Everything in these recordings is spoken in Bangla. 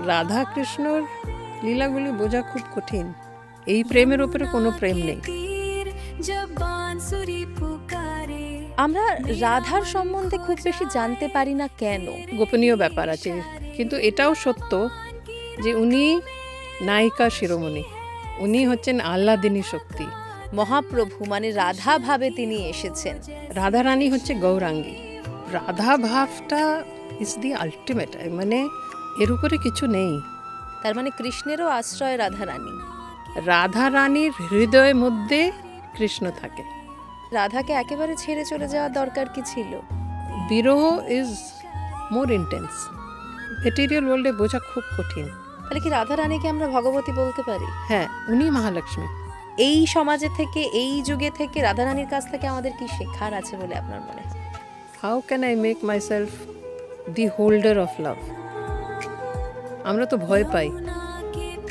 রাধা কৃষ্ণর লীলাগুলি বোঝা খুব কঠিন। এই প্রেমের উপরে কোনো প্রেম নেই। আমরা রাধার সম্বন্ধে খুব বেশি জানতে পারি না কেন? গোপনীয় ব্যাপার আছে, কিন্তু এটাও সত্য যে উনি নায়িকা শিরোমণি, উনি হচ্ছেন আহ্লাদিনী শক্তি। মহাপ্রভু মানে রাধা ভাবে তিনি এসেছেন। রাধারানী হচ্ছে গৌরাঙ্গী। রাধা ভাবটা ইজ দি আলটিমেট, মানে এর উপরে কিছু নেই। তার মানে কৃষ্ণেরও আশ্রয় রাধারানী। রাধারানীর হৃদয়ের মধ্যে কৃষ্ণ থাকে। রাধাকে একেবারে ছেড়ে চলে যাওয়ার দরকার কি ছিল? বিরহ ইজ মোর ইন্টেন্স। মেটেরিয়াল ওয়ার্ল্ডে বোঝা খুব কঠিন। তাহলে কি রাধারানীকে আমরা ভগবতী বলতে পারি? হ্যাঁ, উনি মহালক্ষ্মী। এই সমাজে থেকে, এই যুগে থেকে রাধারানীর কাছ থেকে আমাদের কি শেখার আছে বলে আপনার মনে হয়? How can I make my self the holder of love? আমরা তো ভয় পাই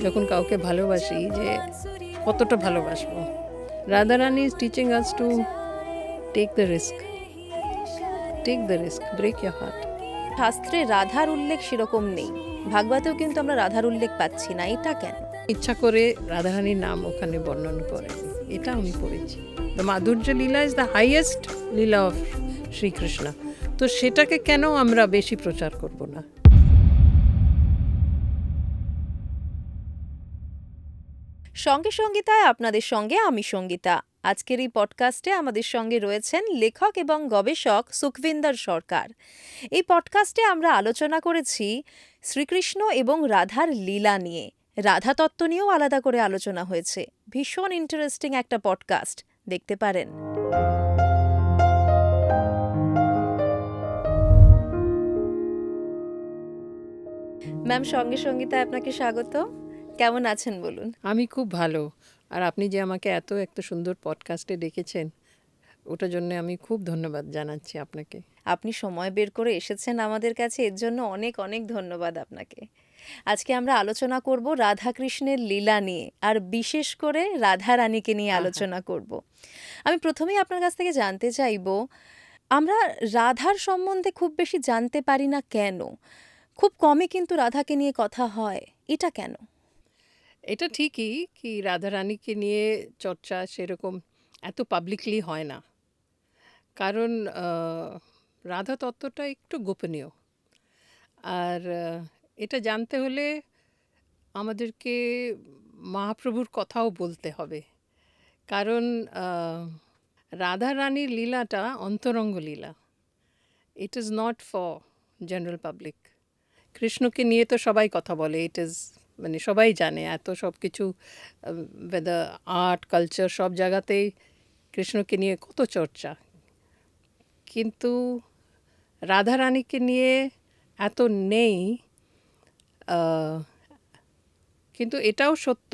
যখন কাউকে ভালোবাসি যে কতটা ভালোবাসবো। Radharani is teaching us to take the risk, break your heart. শাস্ত্রে রাধার উল্লেখ সেরকম নেই, ভাগবতেও কিন্তু আমরা রাধার উল্লেখ পাচ্ছি না, এটা কেন? ইচ্ছা করে রাধারানীর নাম ওখানে বর্ণন করে, এটা আমি পড়েছি। The madhurya leela is the highest leela of Shrikrishna. তো সেটাকে কেন আমরা বেশি প্রচার করব না? সঙ্গে সঙ্গীতায় আপনাদের সঙ্গে আমি সঙ্গীতা। আজকের এই পডকাস্টে আমাদের সঙ্গে রয়েছেন লেখক এবং গবেষক সুখবিন্দর সরকার। এই পডকাস্টে আমরা আলোচনা করেছি শ্রীকৃষ্ণ এবং রাধার লীলা নিয়ে। রাধা তত্ত্ব নিয়েও আলাদা করে আলোচনা হয়েছে। ভীষণ ইন্টারেস্টিং একটা পডকাস্ট, দেখতে পারেন। ম্যাম, সঙ্গে সঙ্গীতায় আপনাকে স্বাগত। কেমন আছেন বলুন? আমি খুব ভালো। আর আপনি যে আমাকে এত সুন্দর পডকাস্টে ডেকেছেন, ওটার জন্য আমি খুব ধন্যবাদ জানাচ্ছি আপনাকে। আপনি সময় বের করে এসেছেন আমাদের কাছে, এর জন্য অনেক অনেক ধন্যবাদ আপনাকে। আজকে আমরা আলোচনা করব রাধাকৃষ্ণের লীলা নিয়ে, আর বিশেষ করে রাধারানীকে নিয়ে আলোচনা করব। আমি প্রথমেই আপনার কাছ থেকে জানতে চাইব, আমরা রাধার সম্বন্ধে খুব বেশি জানতে পারি না কেন? খুব কমই কিন্তু রাধাকে নিয়ে কথা হয়, এটা কেন? এটা ঠিকই কি রাধারানীকে নিয়ে চর্চা সেরকম এত পাবলিকলি হয় না, কারণ রাধা তত্ত্বটা একটু গোপনীয়। আর এটা জানতে হলে আমাদেরকে মহাপ্রভুর কথাও বলতে হবে, কারণ রাধারানীর লীলাটা অন্তরঙ্গ লীলা। It is not for general public. কৃষ্ণকে নিয়ে তো সবাই কথা বলে, ইট ইজ মানে সবাই জানে, এত সব কিছু ওয়েদার আর্ট কালচার সব জায়গাতেই কৃষ্ণকে নিয়ে কত চর্চা, কিন্তু রাধারানীকে নিয়ে এত নেই। কিন্তু এটাও সত্য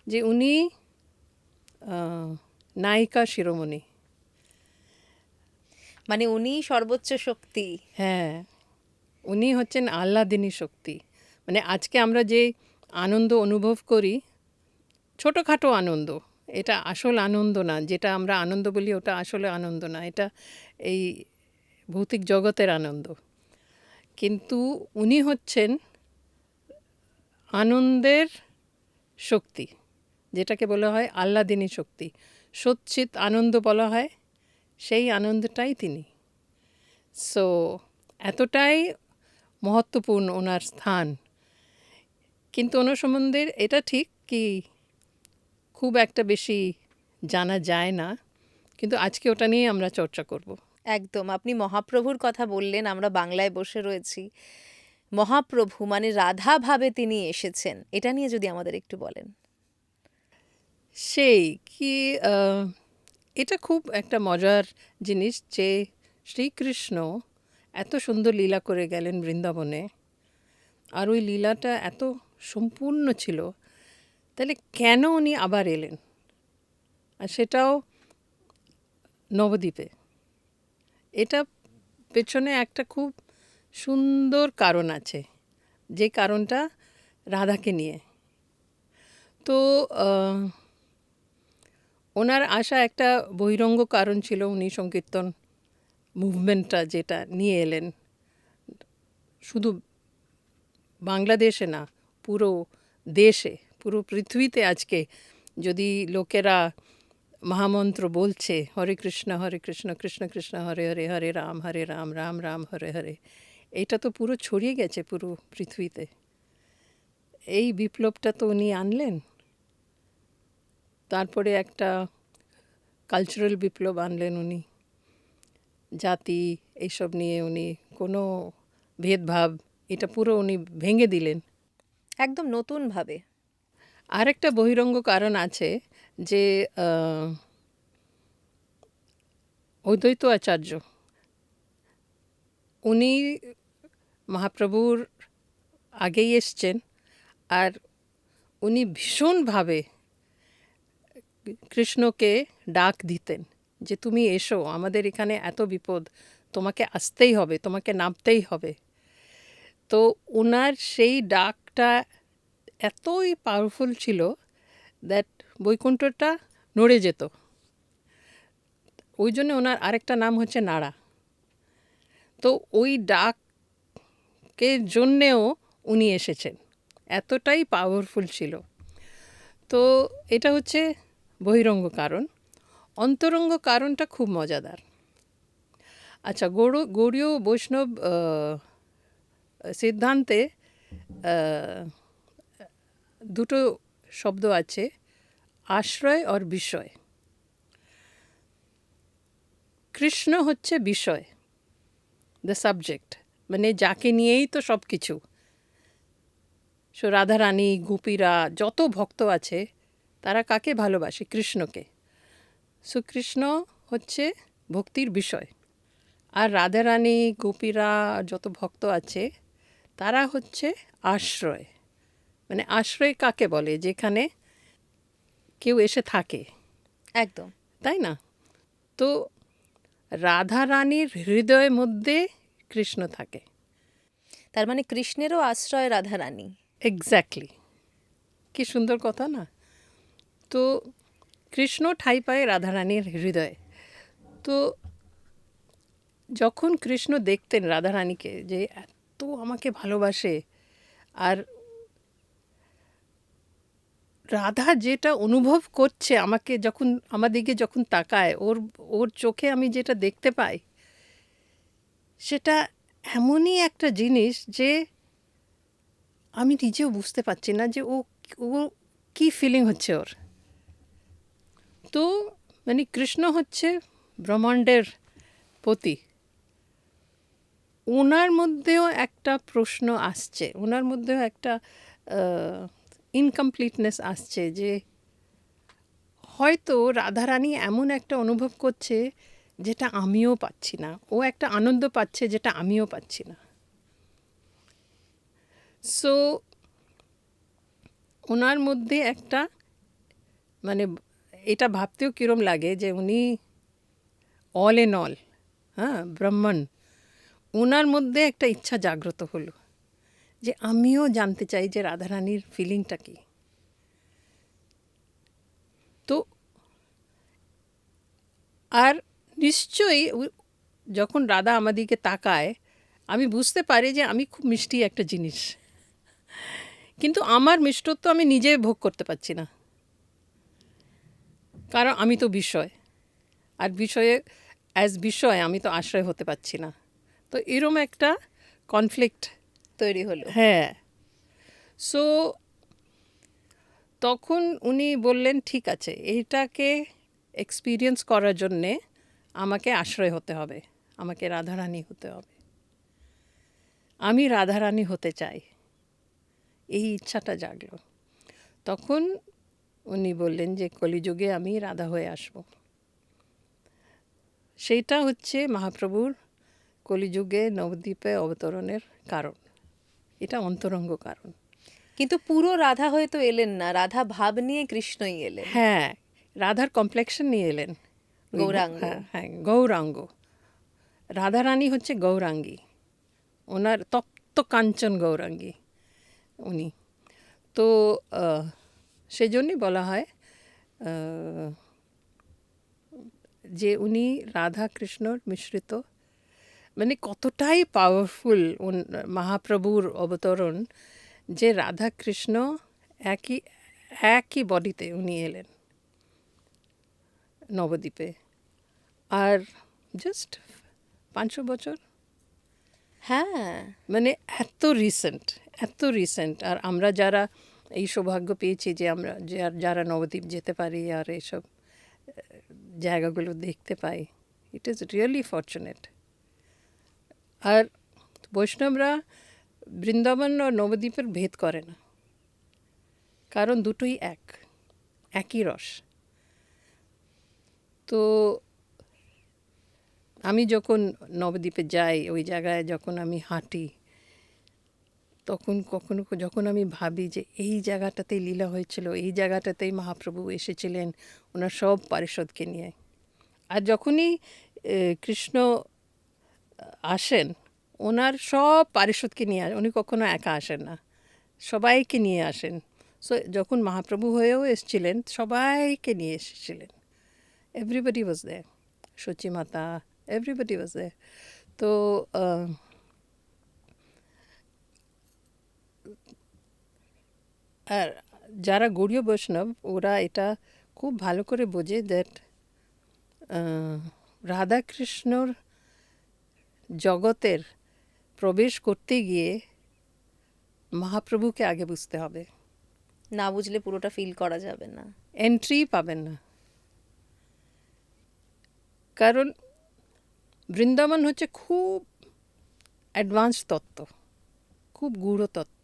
যে উনি নায়িকা শিরোমণি, মানে উনি সর্বোচ্চ শক্তি। হ্যাঁ, উনি হচ্ছেন আহ্লাদিনী শক্তি। মানে আজকে আমরা যে আনন্দ অনুভব করি, ছোটোখাটো আনন্দ, এটা আসল আনন্দ না। যেটা আমরা আনন্দ বলি ওটা আসলে আনন্দ না, এটা এই ভৌতিক জগতের আনন্দ। কিন্তু উনি হচ্ছেন আনন্দের শক্তি, যেটাকে বলা হয় আহ্লাদিনী শক্তি, সচ্চিত আনন্দ বলা হয়, সেই আনন্দটাই তিনি। সো এতটাই মহত্বপূর্ণ ওনার স্থান। কিন্তু ওনার সম্বন্ধে এটা ঠিক কি খুব একটা বেশি জানা যায় না, কিন্তু আজকে ওটা নিয়ে আমরা চর্চা করব। একদম, আপনি মহাপ্রভুর কথা বললেন, আমরা বাংলায় বসে রয়েছি। মহাপ্রভু মানে রাধা ভাবে তিনি এসেছেন, এটা নিয়ে যদি আমাদের একটু বলেন। সেই কি এটা খুব একটা মজার জিনিস যে শ্রীকৃষ্ণ এত সুন্দর লীলা করে গেলেন বৃন্দাবনে, আর ওই লীলাটা এত সম্পূর্ণ ছিল, তাহলে কেন উনি আবার এলেন, আর সেটাও নবদ্বীপে? এটা পেছনে একটা খুব সুন্দর কারণ আছে, যে কারণটা রাধাকে নিয়ে। তো ওনার আসা একটা বহিরঙ্গ কারণ ছিল, উনি সংকীর্তন মুভমেন্টটা যেটা নিয়ে এলেন, শুধু বাংলাদেশে না, পুরো দেশে, পুরো পৃথিবীতে আজকে যদি লোকেরা মহামন্ত্র বলছে হরে কৃষ্ণ কৃষ্ণ কৃষ্ণ হরে হরে, হরে রাম রাম রাম হরে হরে, এটা তো পুরো ছড়িয়ে গেছে পুরো পৃথিবীতে। এই বিপ্লবটা তো উনি আনলেন। তারপরে একটা কালচারাল বিপ্লব আনলেন উনি, জাতি এইসব নিয়ে উনি কোনো ভেদভাব, এটা পুরো উনি ভেঙে দিলেন। একদম নতুনভাবে। আরেকটা বহিরঙ্গ কারণ আছে যে অদ্বৈত আচার্য উনি মহাপ্রভুর আগেই এসছেন, আর উনি ভীষণভাবে কৃষ্ণকে ডাক দিতেন যে তুমি এসো, আমাদের এখানে এত বিপদ, তোমাকে আসতেই হবে, তোমাকে নামতেই হবে। তো ওনার সেই ডাকটা এতই পাওয়ারফুল ছিল দ্যাট বৈকুণ্ঠটা নড়ে যেত। ওই জন্য ওনার আরেকটা নাম হচ্ছে নাড়া। তো ওই ডাকের জন্যেও উনি এসেছেন, এতটাই পাওয়ারফুল ছিল। তো এটা হচ্ছে বহিরঙ্গ কারণ। অন্তরঙ্গ কারণটা খুব মজাদার। আচ্ছা, গৌড়ীয় বৈষ্ণব সিদ্ধান্তে দুটো শব্দ আছে, আশ্রয় আর বিষয়। কৃষ্ণ হচ্ছে বিষয়, দ্য সাবজেক্ট, মানে যাকে নিয়েই তো সব কিছু। সো রাধারানী, গোপীরা, যত ভক্ত আছে তারা কাকে ভালোবাসে? কৃষ্ণকে। সো কৃষ্ণ হচ্ছে ভক্তির বিষয়, আর রাধারানী, গোপীরা, যত ভক্ত আছে তারা হচ্ছে আশ্রয়। মানে আশ্রয় কাকে বলে? যেখানে কেউ এসে থাকে, একদম। তাই না? তো রাধারানীর হৃদয়ের মধ্যে কৃষ্ণ থাকে। তার মানে কৃষ্ণেরও আশ্রয় রাধারানী। এক্স্যাক্টলি, কি সুন্দর কথা না? তো কৃষ্ণ ঠাঁই পায় রাধারানীর হৃদয়ে। তো যখন কৃষ্ণ দেখতেন রাধারানীকে যে এত আমাকে ভালোবাসে, আর রাধা যেটা অনুভব করছে আমাকে যখন, আমার দিকে যখন তাকায়, ওর ওর চোখে আমি যেটা দেখতে পাই, সেটা এমনই একটা জিনিস যে আমি নিজেও বুঝতে পারছি না যে ও ও কী ফিলিং হচ্ছে ওর। তো মানে কৃষ্ণ হচ্ছে ব্রহ্মাণ্ডের পতি। ওনার মধ্যেও একটা প্রশ্ন আসছে, ওনার মধ্যেও একটা ইনকমপ্লিটনেস আসছে, যে হয়তো রাধারানী এমন একটা অনুভব করছে যেটা আমিও পাচ্ছি না, ও একটা আনন্দ পাচ্ছে যেটা আমিও পাচ্ছি না। সো ওনার মধ্যে একটা, মানে এটা ভাবতেও কীরম লাগে যে উনি অল ইন অল, হ্যাঁ, ব্রহ্মণ। ওনার মধ্যে একটা ইচ্ছা জাগ্রত হলো যে আমিও জানতে চাই যে রাধারানীর ফিলিংটা কী। তো আর নিশ্চয়ই যখন রাধা আমাদিকে তাকায়, আমি বুঝতে পারি যে আমি খুব মিষ্টি একটা জিনিস, কিন্তু আমার মিষ্টত্ব আমি নিজে ভোগ করতে পারছি না, কারণ আমি তো বিষয়, আর বিষয়ে অ্যাজ বিষয় আমি তো আশ্রয় হতে পারছি না। তো এরম একটা কনফ্লিক্ট তৈরি হলো। হ্যাঁ। সো তখন উনি বললেন ঠিক আছে, এইটাকে এক্সপিরিয়েন্স করার জন্যে আমাকে আশ্রয় হতে হবে, আমাকে রাধারানী হতে হবে, আমি রাধারানী হতে চাই। এই ইচ্ছাটা জাগলো। তখন উনি বললেন যে কলিযুগে আমি রাধা হয়ে আসব। সেইটা হচ্ছে মহাপ্রভুর কলিযুগে নবদ্বীপে অবতরণের কারণ। এটা অন্তরঙ্গ কারণ। কিন্তু পুরো রাধা হয়ে তো এলেন না, রাধা ভাব নিয়ে কৃষ্ণই এলেন। হ্যাঁ, রাধার কমপ্লেক্সন নিয়ে এলেন। গৌরাঙ্গ। হ্যাঁ হ্যাঁ, গৌরাঙ্গ। রাধারানী হচ্ছে গৌরাঙ্গী, ওনার তপ্ত কাঞ্চন গৌরাঙ্গী উনি। তো সেই জন্যই বলা হয় যে উনি রাধা কৃষ্ণর মিশ্রিত। মানে কতটাই পাওয়ারফুল মহাপ্রভুর অবতরণ যে রাধা কৃষ্ণ একই একই বডিতে উনি এলেন নবদ্বীপে, আর জাস্ট 500 বছর, হ্যাঁ, মানে এত রিসেন্ট। আর আমরা যারা এই সৌভাগ্য পেয়েছি যে আমরা যারা নবদ্বীপ যেতে পারি আর এইসব জায়গাগুলো দেখতে পাই, ইট ইজ রিয়েলি ফর্চুনেট। আর বৈষ্ণবরা বৃন্দাবন ও নবদ্বীপের ভেদ করে না, কারণ দুটোই একই রস। তো আমি যখন নবদ্বীপে যাই, ওই জায়গায় যখন আমি হাঁটি, তখন যখন আমি ভাবি যে এই জায়গাটাতেই লীলা হয়েছিল, এই জায়গাটাতেই মহাপ্রভু এসেছিলেন ওনার সব পারিষদকে নিয়ে। আর যখনই কৃষ্ণ আসেন, ওনার সব পারিষদকে নিয়ে উনি কখনো একা আসেন না, সবাইকে নিয়ে আসেন। সো যখন মহাপ্রভু হয়েও এসেছিলেন, সবাইকে নিয়ে এসেছিলেন। এভরিবডি ওয়াজ দেয়ার, সচি মাতা, এভরিবডি ওয়াজ দেয়ার। তো আর যারা গৌড়ীয় বৈষ্ণব, ওরা এটা খুব ভালো করে বোঝে দ্যাট রাধাকৃষ্ণর জগতের প্রবেশ করতে গিয়ে মহাপ্রভুকে আগে বুঝতে হবে, না বুঝলে পুরোটা ফিল করা যাবে না। এন্ট্রি পাবেন না। কারণ বৃন্দাবন হচ্ছে খুব অ্যাডভান্স তত্ত্ব, খুব গূঢ় তত্ত্ব,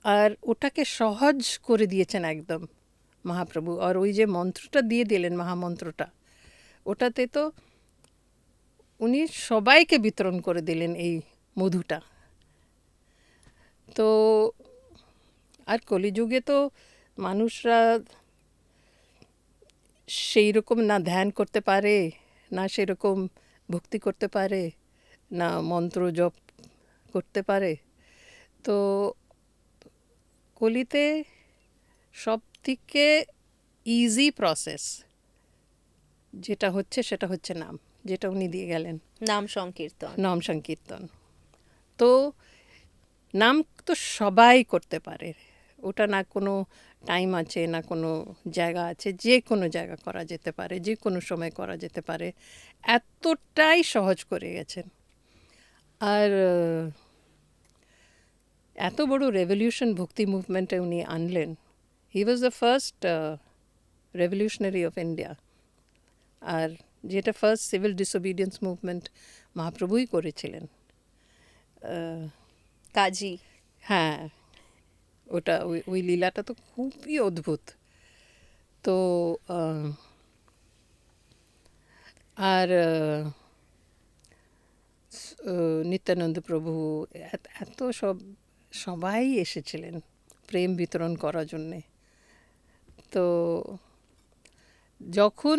আর ওটাকে সহজ করে দিয়েছেন একদম মহাপ্রভু। আর ওই যে মন্ত্রটা দিয়ে দিলেন, মহামন্ত্রটা, ওটাতে তো উনি সবাইকে বিতরণ করে দিলেন এই মধুটা। তো আর কলিযুগে তো মানুষরা সেই রকম না ধ্যান করতে পারে, না সেরকম ভক্তি করতে পারে, না মন্ত্র জপ করতে পারে। তো কলিতে সব থেকে ইজি প্রসেস যেটা হচ্ছে সেটা হচ্ছে নাম, যেটা উনি দিয়ে গেলেন, নাম সংকীর্তন। নাম সংকীর্তন। তো নাম তো সবাই করতে পারে, ওটা না কোনো টাইম আছে না কোনো জায়গা আছে, যে কোনো জায়গা করা যেতে পারে, যে কোনো সময় করা যেতে পারে, এতটাই সহজ করে গেছেন। আর এত বড় রেভলিউশন ভক্তি মুভমেন্টে উনি আনলেন। He was the first revolutionary of India. আর যেটা ফার্স্ট সিভিল ডিসোবিডিয়েন্স মুভমেন্ট মহাপ্রভুই করেছিলেন। কাজী। হ্যাঁ, ওটা ওই লীলাটা তো খুবই অদ্ভুত। তো আর নিত্যানন্দ প্রভু, এত সবাই এসেছিলেন প্রেম বিতরণ করার জন্যে। তো যখন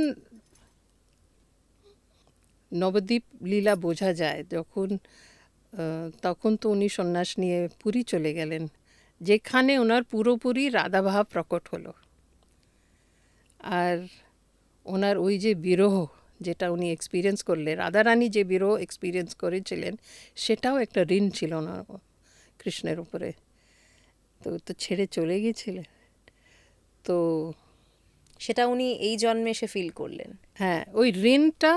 নবদ্বীপ লীলা বোঝা যায়, তখন তো উনি সন্ন্যাস নিয়ে পুরী চলে গেলেন, যেখানে ওনার পুরোপুরি রাধাভাব প্রকট হলো। আর ওনার ওই যে বিরহ যেটা উনি এক্সপিরিয়েন্স করলেন, রাধারানী যে বিরহ এক্সপিরিয়েন্স করেছিলেন, সেটাও একটা ঋণ ছিল ওনার কৃষ্ণের উপরে। তো ছেড়ে চলে গিয়েছিলেন। তো সেটা উনি এই জন্মে এসে ফিল করলেন। হ্যাঁ, ওই ঋণটা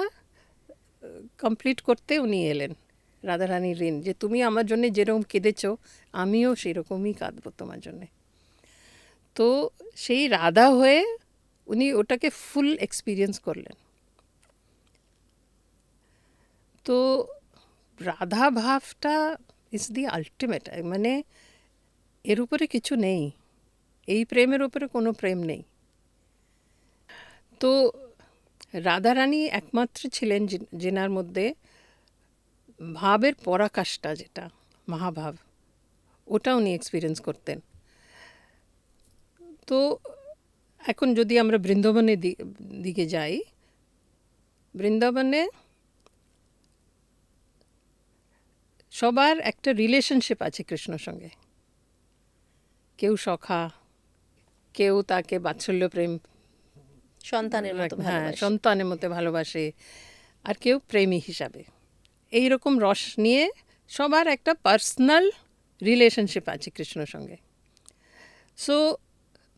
কমপ্লিট করতে উনি এলেন, রাধারানীর ঋণ, যে তুমি আমার জন্য যেরকম কেঁদেছ, আমিও সেরকমই কাঁদবো তোমার জন্যে। তো সেই রাধা হয়ে উনি ওটাকে ফুল এক্সপিরিয়েন্স করলেন। তো রাধা ভাবটা ইজ দি আলটিমেট, মানে এর উপরে কিছু নেই, এই প্রেমের উপরে কোনো প্রেম নেই। তো রাধারানী একমাত্র ছিলেন যেনার মধ্যে ভাবের পরাকাষ্ঠা, যেটা মহাভাব, ওটা উনি এক্সপিরিয়েন্স করতেন। তো এখন যদি আমরা বৃন্দাবনের দিকে যাই, বৃন্দাবনে সবার একটা রিলেশনশিপ আছে কৃষ্ণর সঙ্গে। কেউ সখা, কেউ তাকে বাৎসল্য প্রেম, সন্তানের মতো হ্যাঁ, ভালোবাসে। সন্তানের মতো ভালোবাসে, আর কেউ প্রেমী হিসাবে। এই রকম রস নিয়ে সবার একটা পার্সোনাল রিলেশনশিপ আছে কৃষ্ণর সঙ্গে। সো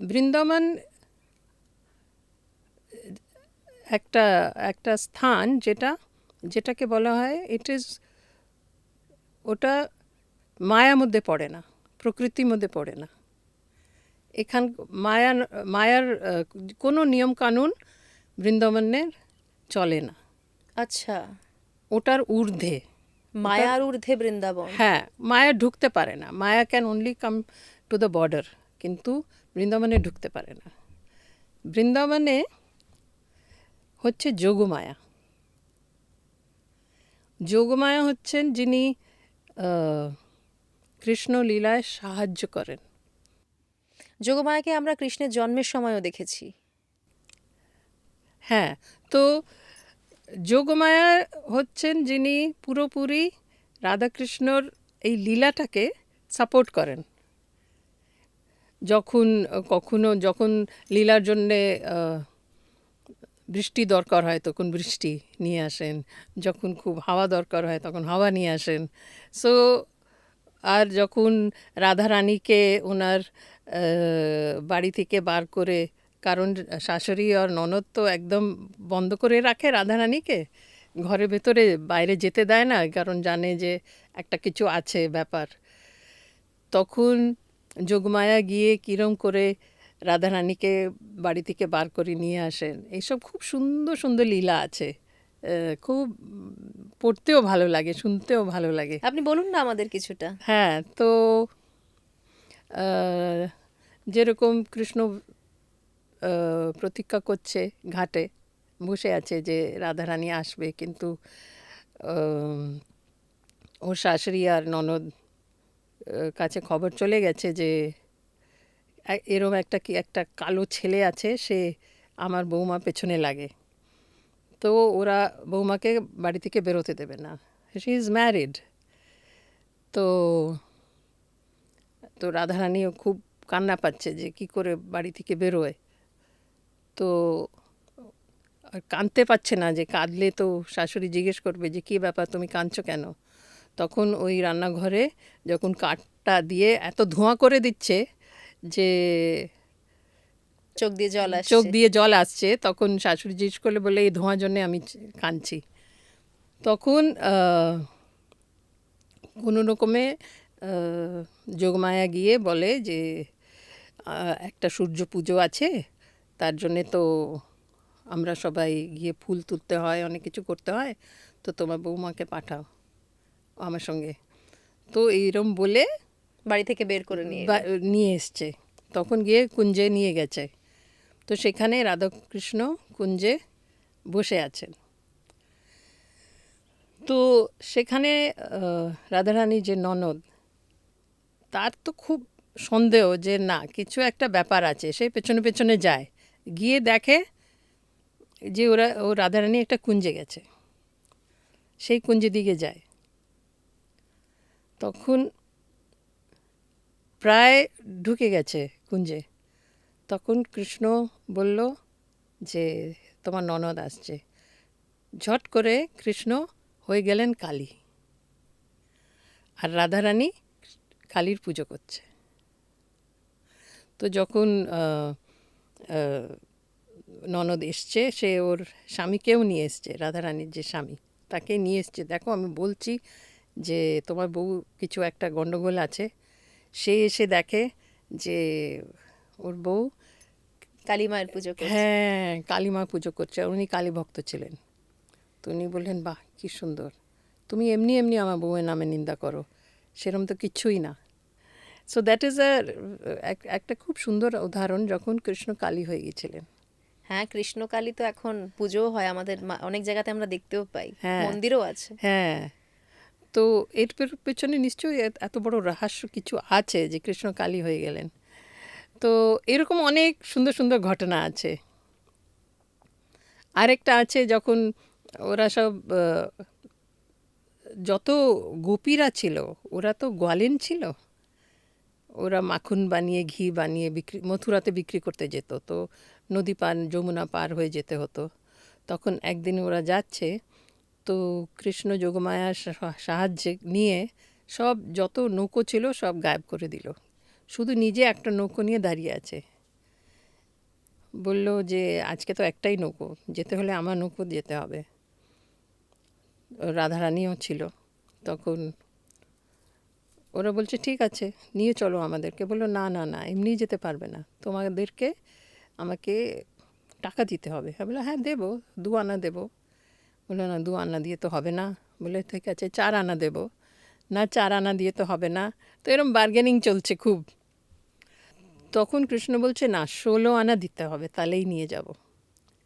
বৃন্দাবন একটা একটা স্থান যেটাকে বলা হয় ওটা মায়ার মধ্যে পড়ে না, প্রকৃতির মধ্যে পড়ে না। এখান মায়ার কোনো নিয়ম কানুন বৃন্দাবনের চলে না। আচ্ছা, ওটার ঊর্ধ্বে, মায়ার ঊর্ধ্বে বৃন্দাবন। হ্যাঁ, মায়া ঢুকতে পারে না। Maya can only come to the border, কিন্তু বৃন্দাবনে ঢুকতে পারে না। বৃন্দাবনে হচ্ছে যোগমায়া। যোগমায়া হচ্ছেন যিনি কৃষ্ণ লীলায় সাহায্য করেন। যোগমায়াকে আমরা কৃষ্ণের জন্মের সময়ও দেখেছি। হ্যাঁ, তো যোগমায়া হচ্ছেন যিনি পুরোপুরি রাধাকৃষ্ণর এই লীলাটাকে সাপোর্ট করেন। যখন লীলার জন্যে বৃষ্টি দরকার হয় তখন বৃষ্টি নিয়ে আসেন, যখন খুব হাওয়া দরকার হয় তখন হাওয়া নিয়ে আসেন। সো আর যখন রাধারানীকে ওনার বাড়ি থেকে বার করে, কারণ শাশুড়ি আর ননদ তো একদম বন্ধ করে রাখে রাধারানীকে, ঘরের ভেতরে বাইরে যেতে দেয় না, কারণ জানে যে একটা কিছু আছে ব্যাপার। তখন যোগমায়া গিয়ে কিরম করে রাধারানীকে বাড়ি থেকে বার করে নিয়ে আসেন। এইসব খুব সুন্দর সুন্দর লীলা আছে, খুব পড়তেও ভালো লাগে, শুনতেও ভালো লাগে। আপনি বলুন না আমাদের কিছুটা। হ্যাঁ, তো যেরকম কৃষ্ণ প্রতীক্ষা করছে, ঘাটে বসে আছে যে রাধারানী আসবে, কিন্তু ওর শাশুড়ি আর ননদ কাছে খবর চলে গেছে যে এরম একটা কালো ছেলে আছে, সে আমার বৌমা পেছনে লাগে। তো ওরা বৌমাকে বাড়ি থেকে বেরোতে দেবে না। She is married. তো তো রাধারানীও খুব কান্না পাচ্ছে যে কি করে বাড়ি থেকে বেরোয়। তো আর কাঁদতে পারছে না, যে কাঁদলে তো শাশুড়ি জিজ্ঞেস করবে যে কী ব্যাপার, তুমি কাঁদছো কেন। তখন ওই রান্নাঘরে যখন কাঠটা দিয়ে এত ধোঁয়া করে দিচ্ছে যে চোখ দিয়ে জল আসছে, তখন শাশুড়ি জিজ্ঞেস করলে বলে এই ধোঁয়ার জন্যে আমি কাঁদছি। তখন কোনো রকমে যোগমায়া গিয়ে বলে যে একটা সূর্য পুজো আছে, তার জন্যে তো আমরা সবাই গিয়ে ফুল তুলতে হয়, অনেক কিছু করতে হয়, তো তোমার বৌমাকে পাঠাও আমার সঙ্গে। তো এইরম বলে বাড়ি থেকে বের করে নিয়ে এসছে। তখন গিয়ে কুঞ্জে নিয়ে গেছে। তো সেখানে রাধাকৃষ্ণ কুঞ্জে বসে আছেন। তো সেখানে রাধারানী যে ননদ, তার তো খুব সন্দেহ যে না কিছু একটা ব্যাপার আছে। সে পেছনে পেছনে যায়, গিয়ে দেখে যে ও রাধারানী একটা কুঞ্জে গেছে, সেই কুঞ্জের দিকে যায়। তখন প্রায় ঢুকে গেছে কুঞ্জে, তখন কৃষ্ণ বলল যে তোমার ননদ আসছে। ঝট করে কৃষ্ণ হয়ে গেলেন কালী, আর রাধারানী কালীর পুজো করছে। তো যখন ননদ এসছে, সে ওর স্বামীকেও নিয়ে এসছে, রাধারানীর যে স্বামী তাকে নিয়ে এসছে। দেখো আমি বলছি যে তোমার বউ কিছু একটা গণ্ডগোল আছে। সে এসে দেখে যে ওর বউ কালী মায়ের পুজো করছে। হ্যাঁ, কালী মা পুজো করছে। উনি কালী ভক্ত ছিলেন। তো উনি বললেন বাহ কী সুন্দর, তুমি এমনি এমনি আমার বউয়ের নামে নিন্দা করো, সেরম তো কিচ্ছুই না। সো দ্যাট ইজ একটা খুব সুন্দর উদাহরণ যখন কৃষ্ণ কালী হয়ে গিয়েছিলেন। হ্যাঁ, কৃষ্ণকালী তো এখন পুজোও হয় আমাদের অনেক জায়গাতে, আমরা দেখতেও পাই, হ্যাঁ, মন্দিরও আছে। হ্যাঁ। তো এর পেছনে নিশ্চয়ই এত বড় রহস্য কিছু আছে যে কৃষ্ণ কালী হয়ে গেলেন। তো এরকম অনেক সুন্দর সুন্দর ঘটনা আছে। আরেকটা আছে যখন ওরা সব যত গোপীরা ছিল, ওরা তো গোয়ালিন ছিল, ওরা মাখন বানিয়ে ঘি বানিয়ে মথুরাতে বিক্রি করতে যেত। তো নদী পার, যমুনা পার হয়ে যেতে হতো। তখন একদিন ওরা যাচ্ছে, তো কৃষ্ণ যোগমায়ার সাহায্যে নিয়ে সব যত নৌকো ছিল সব গায়েব করে দিল, শুধু নিজে একটা নৌকো নিয়ে দাঁড়িয়ে আছে। বলল যে আজকে তো একটাই নৌকো, যেতে হলে আমার নৌকো যেতে হবে। রাধারানীও ছিল তখন। ওরা বলছে ঠিক আছে নিয়ে চলো আমাদেরকে। বললো না না না, এমনি যেতে পারবে না, তোমাদেরকে আমাকে টাকা দিতে হবে। আমি বললাম হ্যাঁ দেবো, 2 আনা দেবো। বললো না 2 আনা দিয়ে তো হবে না। বলে ঠিক আছে 4 আনা দেবো। না 4 আনা দিয়ে তো হবে না। তো এরকম বার্গেনিং চলছে খুব। তখন কৃষ্ণ বলছে না 16 আনা দিতে হবে, তাহলেই নিয়ে যাব।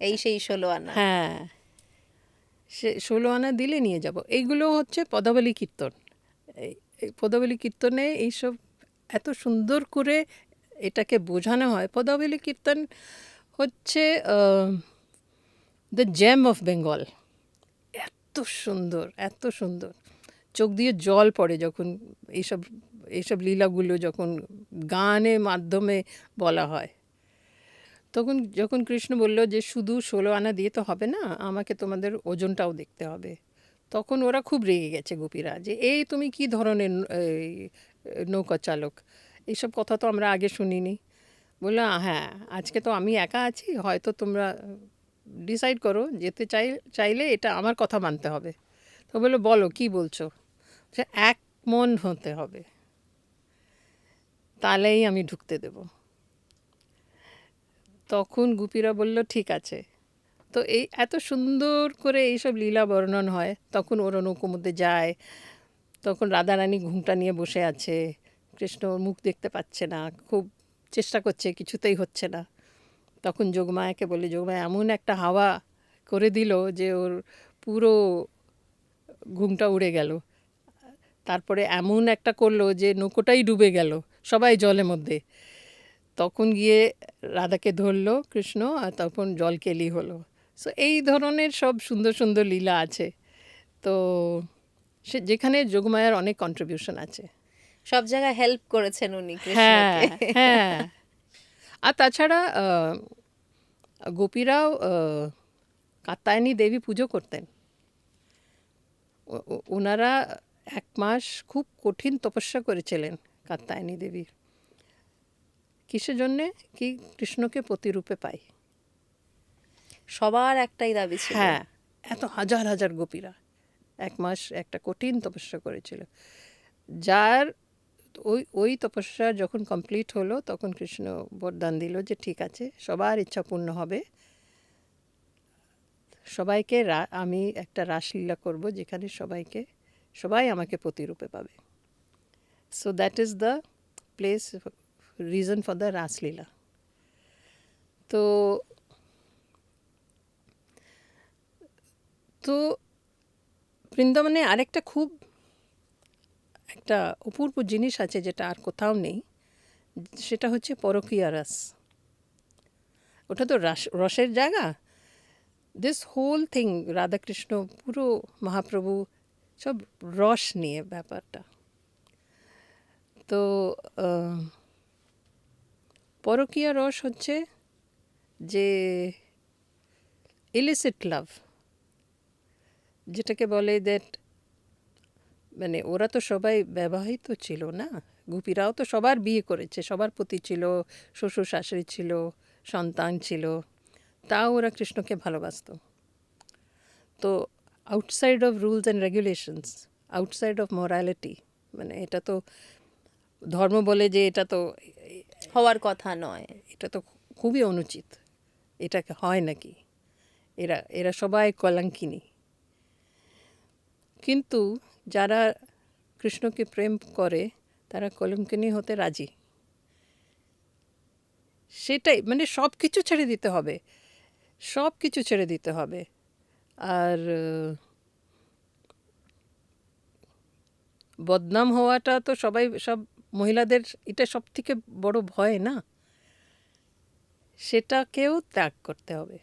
এই সেই 16 আনা। হ্যাঁ, সে 16 আনা দিলে নিয়ে যাব। এইগুলো হচ্ছে পদাবলী কীর্তন। এই পদাবলী কীর্তনে এইসব এত সুন্দর করে এটাকে বোঝানো হয়। পদাবলী কীর্তন হচ্ছে দ্য জেম অফ বেঙ্গল। এত সুন্দর, এত সুন্দর, চোখ দিয়ে জল পড়ে যখন এইসব এইসব লীলাগুলো যখন গানের মাধ্যমে বলা হয়। তখন যখন কৃষ্ণ বলল যে শুধু 16 আনা দিয়ে তো হবে না, আমাকে তোমাদের ওজনটাও দেখতে হবে। তখন ওরা খুব রেগে গেছে গোপীরা, যে এই তুমি কি ধরনের নৌকা চালক, এইসব কথা তো আমরা আগে শুনিনি। বললো হ্যাঁ আজকে তো আমি একা আছি, হয়তো তোমরা ডিসাইড করো, যেতে চাইলে এটা আমার কথা মানতে হবে। তো বললো বলো কি বলছো। সে এক মন হতে হবে, তাহলেই আমি ঢুকতে দেব। তখন গোপীরা বলল ঠিক আছে। তো এই এত সুন্দর করে এইসব লীলা বর্ণন হয়। তখন ওরা নৌকোর মধ্যে যায়, তখন রাধারানী ঘুমটা নিয়ে বসে আছে, কৃষ্ণ ওর মুখ দেখতে পাচ্ছে না, খুব চেষ্টা করছে, কিছুতেই হচ্ছে না। তখন যোগমায়াকে বলে, যোগমায়া এমন একটা হাওয়া করে দিল যে ওর পুরো ঘুমটা উড়ে গেল। তারপরে এমন একটা করলো যে নৌকোটাই ডুবে গেল, সবাই জলের মধ্যে। তখন গিয়ে রাধাকে ধরলো কৃষ্ণ, আর তখন জল কেলি হলো। সো এই ধরনের সব সুন্দর সুন্দর লীলা আছে। তো সে যেখানে যোগমায়ার অনেক কন্ট্রিবিউশন আছে। সব জায়গায় হেল্প করেছেন উনি হ্যাঁ কৃষ্ণকে। হ্যাঁ। আর তাছাড়া গোপীরাও কাত্যায়নী দেবী পুজো করতেন। ওনারা 1 মাস খুব কঠিন তপস্যা করেছিলেন কাত্যায়নী দেবীর। কিসের জন্যে? কি কৃষ্ণকে প্রতিরূপে পাই। সবার একটাই দাবি ছিল। হ্যাঁ, এত হাজার হাজার গোপীরা 1 মাস একটা কঠিন তপস্যা করেছিল। যার ওই তপস্যা যখন কমপ্লিট হলো, তখন কৃষ্ণ বরদান দিল যে ঠিক আছে সবার ইচ্ছা পূর্ণ হবে, সবাইকে আমি একটা রাসলীলা করব যেখানে সবাই আমাকে প্রতিরূপে পাবে। So that is the place, reason for the raslila. তো তো বৃন্দাবনে আরেকটা খুব একটা অপূর্ব জিনিস আছে যেটা আর কোথাও নেই, সেটা হচ্ছে পরকীয়া রস। ওটা তো রসের জায়গা। দিস হোল থিং, রাধাকৃষ্ণ পুরো মহাপ্রভু সব রস নিয়ে ব্যাপারটা। তো পরকীয়া রস হচ্ছে যে ইলিসিট লাভ, যেটাকে বলে দ্যাট, মানে ওরা তো সবাই বিবাহিত ছিল না, গোপীরাও তো সবার বিয়ে করেছে, সবার পতি ছিল, শ্বশুর শাশুড়ি ছিল, সন্তান ছিল, তাও ওরা কৃষ্ণকে ভালোবাসত। তো outside of rules and regulations, outside of morality, মানে এটা তো ধর্ম বলে যে এটা তো হওয়ার কথা নয়, এটা তো খুবই অনুচিত, এটা হয় নাকি, এরা সবাই কলঙ্কিনী। কিন্তু যারা কৃষ্ণকে প্রেম করে তারা কলঙ্কিনী হতে রাজি। সেটাই, মানে সব কিছু ছেড়ে দিতে হবে, সব কিছু ছেড়ে দিতে হবে। আর বদনাম হওয়াটা তো সব মহিলাদের এটা সব থেকে বড় ভয় না, সেটাকেও ত্যাগ করতে হবে।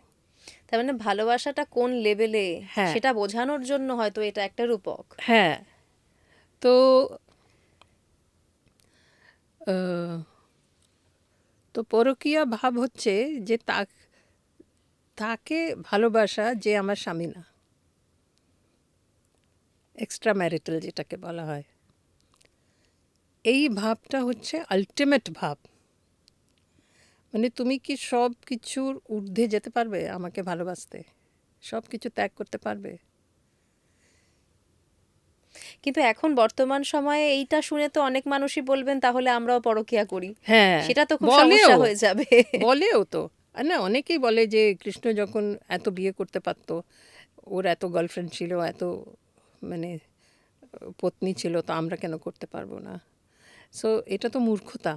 তার মানে ভালোবাসাটা কোন লেভেলে হ্যাঁ সেটা বোঝানোর জন্য হয়তো এটা একটা রূপক। হ্যাঁ। তো আহ, তো পরকীয়া ভাব হচ্ছে যে তাকে ভালোবাসা যে আমার স্বামী না, এক্সট্রা ম্যারিটাল যেটাকে বলা হয়। এই ভাবটা হচ্ছে আলটিমেট ভাব। মানে তুমি কি সব কিছুর ঊর্ধ্বে যেতে পারবে আমাকে ভালোবাসতে? সব কিছু ত্যাগ করতে পারবে? কিন্তু এখন বর্তমান সময়ে এইটা শুনে তো অনেক মানুষই বলবেন তাহলে আমরাও পরকীয়া করি, হ্যাঁ, সেটা তো খুব বলেও সমস্যা হয়ে যাবে। বলেও তো। আর না, অনেকেই বলে যে কৃষ্ণ যখন এত বিয়ে করতে পারতো, ওর এত গার্লফ্রেন্ড ছিল, এত মানে পত্নী ছিল, তো আমরা কেন করতে পারবো না? সো এটা তো মূর্খতা।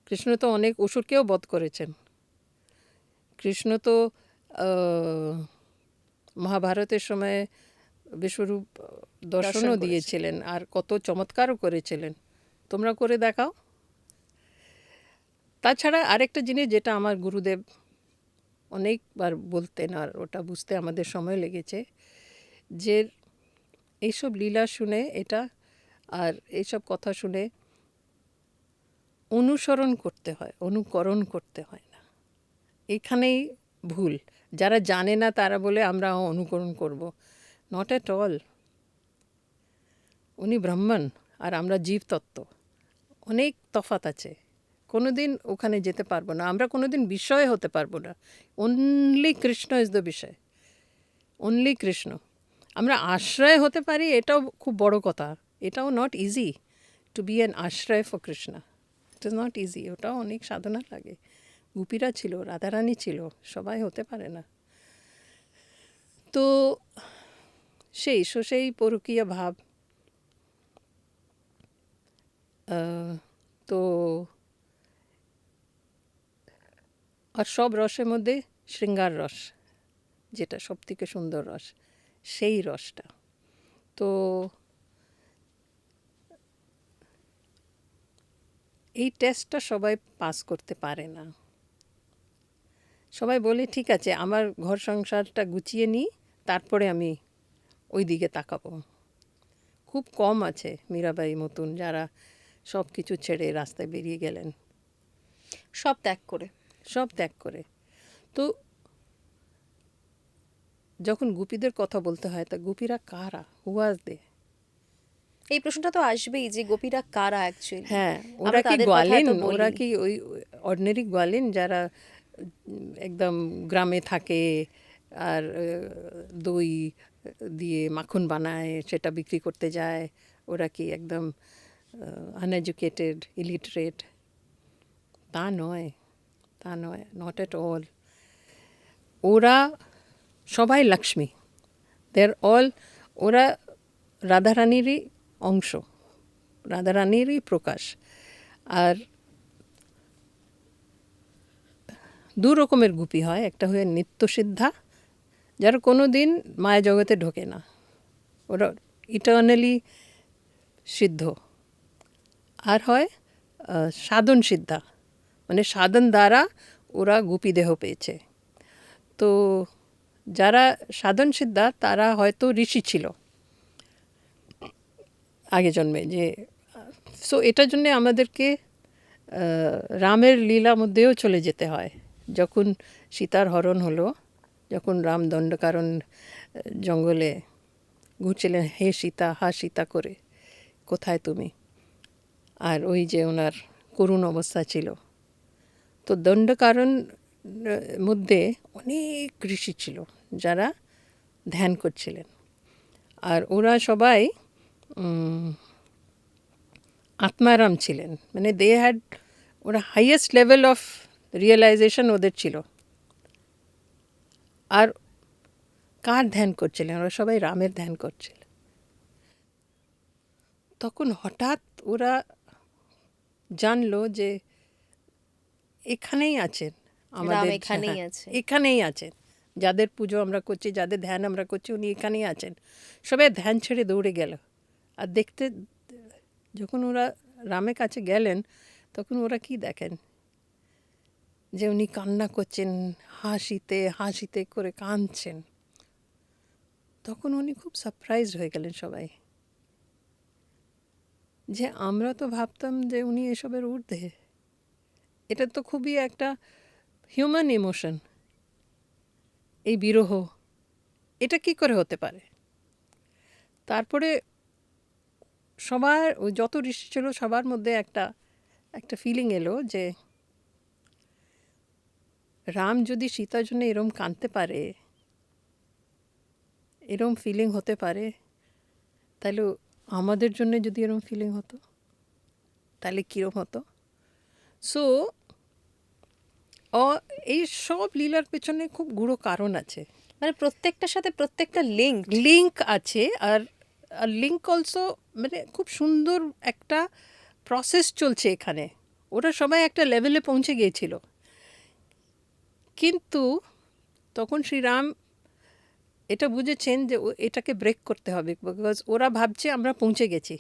কৃষ্ণ তো অনেক অসুরকেও বধ করেছেন। কৃষ্ণ তো মহাভারতের সময় বিশ্বরূপ দর্শনও করেছেন। দিয়েছিলেন, আর কত চমৎকারও করেছিলেন। তোমরা করে দেখাও। তাছাড়া আরেকটা জিনিস যেটা আমার গুরুদেব অনেকবার বলতেন, আর ওটা বুঝতে আমাদের সময় লেগেছে, যে এইসব লীলা শুনে এটা আর এইসব কথা শুনে অনুসরণ করতে হয়, অনুকরণ করতে হয় না। এখানেই ভুল। যারা জানে না তারা বলে আমরা অনুকরণ করব। Not at all. উনি ব্রাহ্মণ আর আমরা জীবতত্ত্ব, অনেক তফাৎ আছে। কোনো দিন ওখানে যেতে পারবো না, আমরা কোনো দিন বিষয় হতে পারবো না। অনলি কৃষ্ণ ইজ দ্য বিষয়, অনলি কৃষ্ণ। আমরা আশ্রয় হতে পারি, এটাও খুব বড় কথা। এটাও not easy to be an আশ্রয় for Krishna. It is not easy, ওটাও অনেক সাধনা লাগে। গোপীরা ছিল, রাধারানী ছিল, সবাই হতে পারে না। তো সেই পরকীয়া ভাব। তো আর সব রসের মধ্যে শৃঙ্গার রস, যেটা সবথেকে সুন্দর রস, সেই রসটা। তো এই টেস্টটা সবাই পাস করতে পারে না। সবাই বলে ঠিক আছে আমার ঘর সংসারটা গুছিয়ে নিই, তারপরে আমি ওই দিকে তাকাবো। খুব কম আছে মীরাবাই মতন যারা সব কিছু ছেড়ে রাস্তায় বেরিয়ে গেলেন, সব ত্যাগ করে। সব ত্যাগ করে। তো যখন গোপীদের কথা বলতে হয়, তা গোপীরা কারা? হু ওয়াজ দে? এই প্রশ্নটা তো আসবেই যে গোপীরা কারা অ্যাকচুয়ালি। হ্যাঁ, আমরা ওরা কি তাদের কথা গোয়ালিন? তো ওরা বলি। কি ওই অর্ডিনারি গোয়ালিন যারা একদম গ্রামে থাকে আর দই দিয়ে মাখন বানায়, সেটা বিক্রি করতে যায়? ওরা কি একদম আনএডুকেটেড, ইলিটারেট? তা নয়, তা নয়, নট এট অল। ওরা সবাই লক্ষ্মী, দেয়ার অল। ওরা রাধারানীরই অংশ, রাধারানীরই প্রকাশ। আর দু রকমের গোপী হয়, একটা হয়ে নিত্যসিদ্ধা, যারা কোনো দিন মায়া জগতে ঢোকে না, ওরা ইটার্নালি সিদ্ধ। আর হয় সাধন সিদ্ধা, মানে সাধন দ্বারা ওরা গোপী দেহ পেয়েছে। তো যারা সাধন সিদ্ধা তারা হয়তো ঋষি ছিল আগে জন্মে। যে সো এটার জন্যে আমাদেরকে রামের লীলা মধ্যেও চলে যেতে হয়। যখন সীতার হরণ হলো, যখন রাম দণ্ডকারণ জঙ্গলে ঘুরছিলেন, হে সীতা, হা সীতা করে, কোথায় তুমি? আর ওই যে ওনার করুণ অবস্থা ছিল। তো দণ্ডকারণ মধ্যে অনেক ঋষি ছিল যারা ধ্যান করছিলেন, আর ওরা সবাই আত্মারাম ছিলেন। মানে দে হ্যাড, ওরা হাইয়েস্ট লেভেল অফ রিয়েলাইজেশন ওদের ছিল। আর কার ধ্যান করছিলেন? ওরা সবাই রামের ধ্যান করছিলেন। তখন হঠাৎ ওরা জানলো যে এখানেই আছেন রাম আমাদের, এখানেই হ্যাঁ, আছে। এখানেই আছেন। যাদের পুজো আমরা করছি, যাদের ধ্যান আমরা করছি, উনি এখানেই আছেন। সবাই ধ্যান ছেড়ে দৌড়ে গেল। আর দেখতে, যখন ওরা রামের কাছে গেলেন, তখন ওরা কি দেখেন? যে উনি কান্না করছেন, হাসিতে হাসিতে করে কাঁদছেন। তখন উনি খুব সারপ্রাইজড হয়ে গেলেন সবাই, যে আমরা তো ভাবতাম যে উনি এসবের ঊর্ধ্বে। এটা তো খুবই একটা হিউম্যান ইমোশন, এই বিরহ, এটা কি করে হতে পারে? তারপরে সবার ওই যত ঋষি ছিল সবার মধ্যে একটা একটা ফিলিং এলো যে রাম যদি সীতার জন্য এরম কাঁদতে পারে, এরম ফিলিং হতে পারে, তাহলে আমাদের জন্য যদি এরম ফিলিং হতো তাহলে কীরকম হতো। সো এই সব লীলার পেছনে খুব গুঁড়ো কারণ আছে, মানে প্রত্যেকটার সাথে প্রত্যেকটা লিঙ্ক আছে। আর লিঙ্ক অলসো মানে খুব সুন্দর একটা প্রসেস চলছে এখানে। ওরা সবাই একটা লেভেলে পৌঁছে গিয়েছিল, কিন্তু তখন শ্রীরাম এটা বুঝেছেন যে এটাকে ব্রেক করতে হবে, বিকজ ওরা ভাবছে আমরা পৌঁছে গেছি,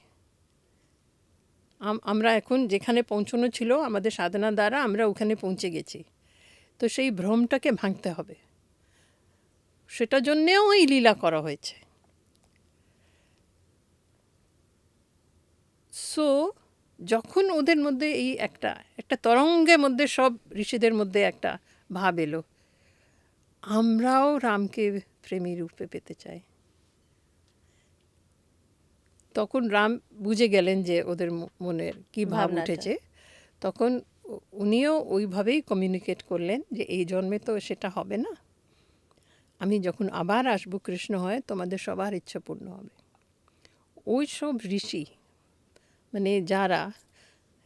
আমরা এখন যেখানে পৌঁছানো ছিল আমাদের সাধনা দ্বারা আমরা ওখানে পৌঁছে গেছি। তো সেই ভ্রমটাকে ভাঙতে হবে, সেটার জন্যেও এই লীলা করা হয়েছে। সো যখন ওদের মধ্যে এই একটা একটা তরঙ্গের মধ্যে সব ঋষিদের মধ্যে একটা ভাব এলো, আমরাও রামকে প্রেমী রূপে পেতে চাই, তখন রাম বুঝে গেলেন যে ওদের মনের কী ভাব ভাবনাটা। উঠেছে। তখন উনিও ওইভাবেই কমিউনিকেট করলেন যে এই জন্মে তো সেটা হবে না, আমি যখন আবার আসবো কৃষ্ণ হয় তোমাদের সবার ইচ্ছা পূর্ণ হবে। ওই সব ঋষি মানে যারা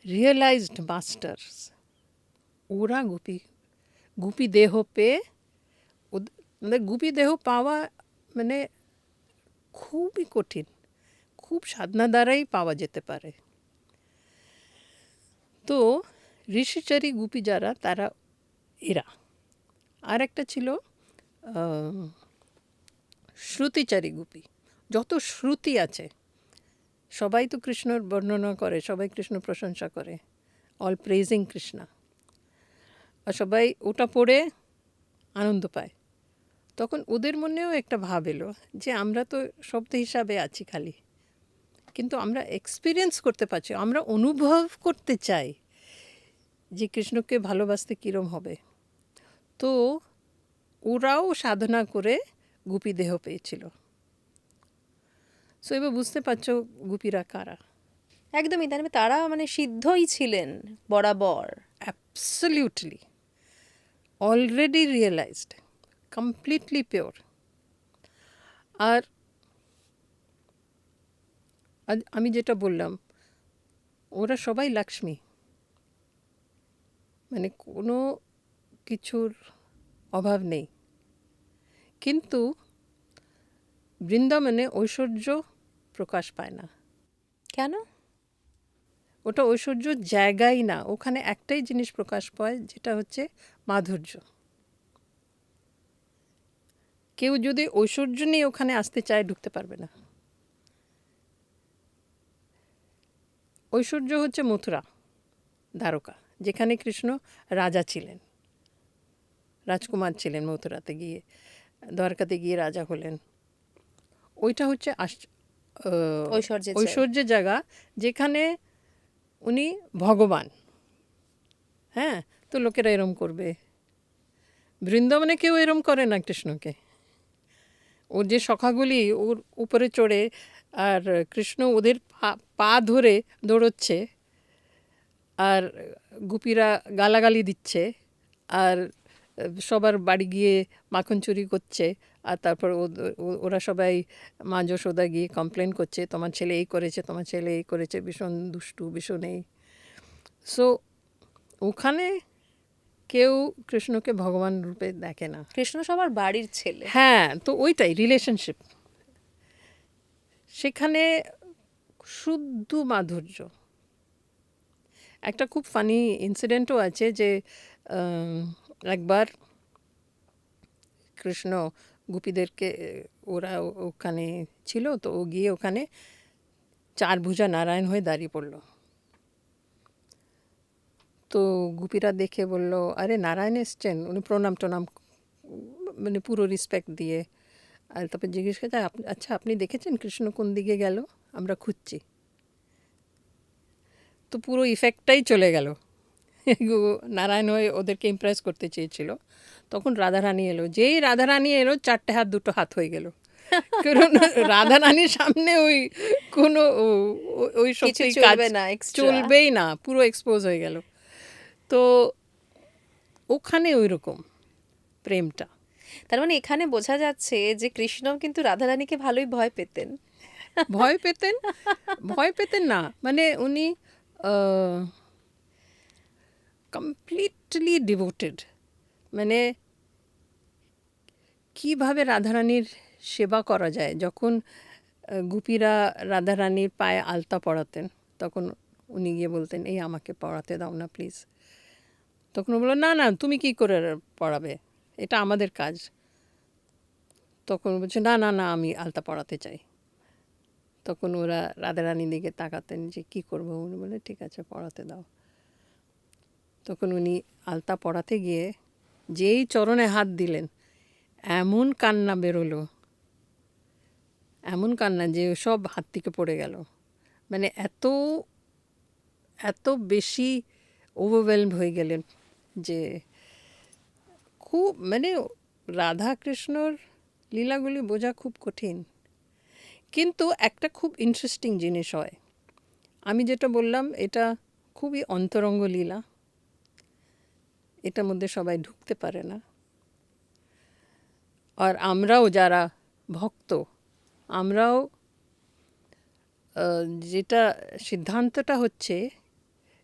রিয়েলাইজড মাস্টার্স, ওরা গুপি দেহ পেয়ে মানে গুপি দেহ পাওয়া মানে খুবই কঠিন, খুব সাধনা দ্বারাই পাওয়া যেতে পারে। তো ঋষিচারী গুপি যারা তারা এরা। আর একটা ছিল শ্রুতিচারী গুপি। যত শ্রুতি আছে সবাই তো কৃষ্ণর বর্ণনা করে, সবাই কৃষ্ণ প্রশংসা করে, অল প্রেজিং কৃষ্ণা, আর সবাই ওটা পড়ে আনন্দ পায়। তখন ওদের মনেও একটা ভাব এলো যে আমরা তো শব্দ হিসাবে আছি খালি, কিন্তু আমরা এক্সপিরিয়েন্স করতে পারছি, আমরা অনুভব করতে চাই যে কৃষ্ণকে ভালোবাসতে কীরম হবে। তো ওরাও সাধনা করে গুপি দেহ পেয়েছিল। সো এবার বুঝতে পারছো গুপিরা কারা। একদমই, তারা মানে সিদ্ধই ছিলেন বরাবর। Absolutely already realised, completely pure. আর আমি যেটা বললাম ওরা সবাই লক্ষ্মী, মানে কোনো কিছুর অভাব নেই, কিন্তু বৃন্দাবনে ঐশ্বর্য প্রকাশ পায় না। কেন? ওটা ঐশ্বর্য জায়গাই না, ওখানে একটাই জিনিস প্রকাশ পায় যেটা হচ্ছে মাধুর্য। কেউ যদি ঐশ্বর্য নিয়ে ওখানে আসতে চায় ঢুকতে পারবে না। ঐশ্বর্য হচ্ছে মথুরা, দ্বারকা, যেখানে কৃষ্ণ রাজা ছিলেন, রাজকুমার ছিলেন, মথুরাতে গিয়ে দ্বারকাতে গিয়ে রাজা হলেন। ওইটা হচ্ছে ঐশ্বর্যের জায়গা, যেখানে উনি ভগবান। হ্যাঁ, তো লোকেরা এরম করবে। বৃন্দাবনে কেউ এরম করে না কৃষ্ণকে। ওর যে সখাগুলি ওর উপরে চড়ে আর কৃষ্ণ ওদের পা ধরে দৌড়চ্ছে, আর গুপিরা গালাগালি দিচ্ছে, আর সবার বাড়ি গিয়ে মাখন চুরি করছে, আর তারপর ওরা সবাই মা যশোদা গিয়ে কমপ্লেন করছে তোমার ছেলে এই করেছে, তোমার ছেলে এই করেছে, ভীষণ দুষ্টু, ভীষণ এই। সো ওখানে কেউ কৃষ্ণকে ভগবান রূপে দেখে না। কৃষ্ণ সবার বাড়ির ছেলে। হ্যাঁ, তো ওইটাই রিলেশনশিপ। সেখানে শুদ্ধ মাধুর্য। একটা খুব ফানি ইনসিডেন্টও আছে যে একবার কৃষ্ণ গোপীদেরকে, ওরা ওখানে ছিল, তো ও গিয়ে ওখানে চার ভুজা নারায়ণ হয়ে দাঁড়িয়ে পড়ল। তো গোপীরা দেখে বলল আরে নারায়ণ এসছেন, উনি প্রণাম টনাম মানে পুরো রেসপেক্ট দিয়ে। আর তারপর জিজ্ঞেস করছে আচ্ছা আপনি দেখেছেন কৃষ্ণ কোন দিকে গেল, আমরা খুঁজছি। তো পুরো ইফেক্টটাই চলে গেল। নারায়ণ হয়ে ওদেরকে ইমপ্রেস করতে চেয়েছিল। তখন রাধারানী এলো, যেই রাধারানী এলো চারটে হাত দুটো হাত হয়ে গেল। কারণ রাধারানীর সামনে ওই কোনো ওই কিছু শক্তি কাজ চলবে না এক্সট্রা। চলবেই না, পুরো এক্সপোজ হয়ে গেল। তো ওখানে ওই রকম প্রেমটা। তার মানে এখানে বোঝা যাচ্ছে যে কৃষ্ণও কিন্তু রাধারানীকে ভালোই ভয় পেতেন। ভয় পেতেন, ভয় পেতেন না, মানে উনি কমপ্লিটলি ডিভোটেড। মানে কিভাবে রাধারানীর সেবা করা যায়, যখন গোপীরা রাধারানীর পায়ে আলতা পরাতেন তখন উনি গিয়ে বলতেন, এই আমাকে পড়াতে দাও না প্লিজ। তখন ও বললো, না না তুমি কি করে পড়াবে, এটা আমাদের কাজ। তখন বলছে, না না না আমি আলতা পড়াতে চাই। তখন ওরা রাধারানীর দিকে তাকাতেন যে কি করবো, উনি বলে ঠিক আছে পড়াতে দাও। তখন উনি আলতা পড়াতে গিয়ে যেই চরণে হাত দিলেন, এমন কান্না বেরোলো, এমন কান্না যে সব হাত থেকে পড়ে গেল। মানে এত এত বেশি ওভারওয়েলমড হয়ে গেলেন যে খুব, মানে রাধা কৃষ্ণর লীলাগুলি বোঝা খুব কঠিন। কিন্তু একটা খুব ইন্টারেস্টিং জিনিস হয়, আমি যেটা বললাম এটা খুবই অন্তরঙ্গ লীলা, এটার মধ্যে সবাই ঢুকতে পারে না। আর আমরাও যারা ভক্ত, আমরাও যেটা সিদ্ধান্তটা হচ্ছে